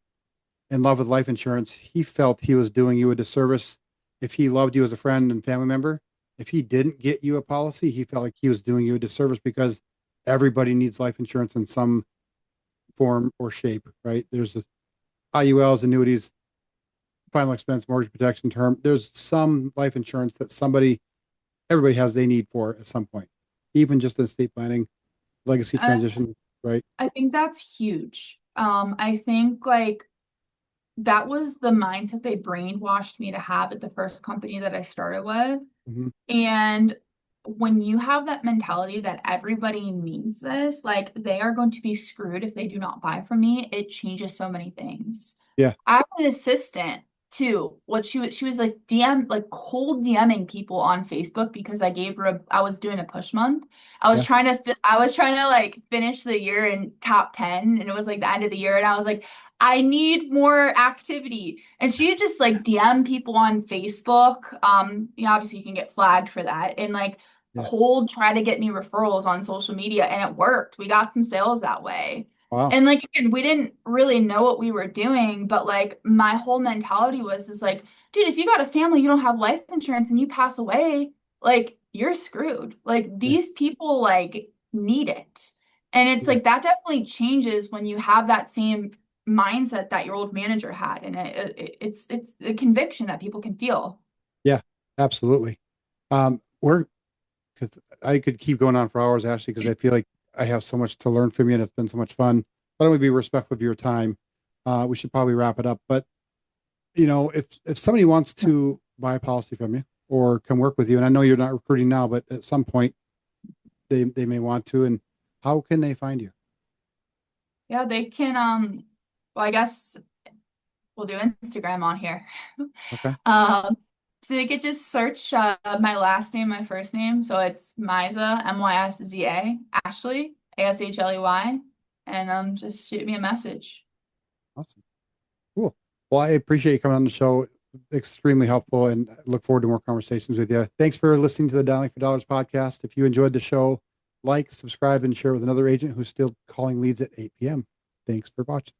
in love with life insurance. He felt he was doing you a disservice if he loved you as a friend and family member. If he didn't get you a policy, he felt like he was doing you a disservice because everybody needs life insurance in some form or shape, right? There's the IULs, annuities, final expense, mortgage protection term. There's some life insurance that everybody has they need for at some point, even just in estate planning, legacy Uh, transition, right? I think that's huge. I think like that was the mindset they brainwashed me to have at the first company that I started with. Mm-hmm. And when you have that mentality that everybody needs this, like they are going to be screwed if they do not buy from me, it changes so many things. Yeah, I have an assistant too. She was like like cold DMing people on Facebook because I was doing a push month. yeah, I was trying to like finish the year in top 10 and it was like the end of the year and I was like I need more activity. And she would just like DM people on Facebook. Obviously you can get flagged for that. And like yeah. try to get me referrals on social media and it worked. We got some sales that way. Wow. And like again, we didn't really know what we were doing, but like my whole mentality was is like, dude, if you got a family, you don't have life insurance and you pass away, like you're screwed. Like Yeah. these people like need it. And it's Yeah. like that definitely changes when you have that same mindset that your old manager had. And it's a conviction that people can feel. Yeah. Absolutely. We're because I could keep going on for hours, Ashley, because I feel like I have so much to learn from you and it's been so much fun. But I want to be respectful of your time. We should probably wrap it up. But if somebody wants to buy a policy from you or come work with you, and I know you're not recruiting now, but at some point they may want to, and how can they find you? Yeah, they can well, I guess we'll do Instagram on here. Okay. Um, so they could just search my last name, my first name. So it's Myza, Myszza, Ashley, Ashley, and just shoot me a message. Awesome. Cool. Well, I appreciate you coming on the show. Extremely helpful and look forward to more conversations with you. Thanks for listening to the Dialing for Dollars podcast. If you enjoyed the show, like, subscribe, and share with another agent who's still calling leads at 8 p.m. Thanks for watching.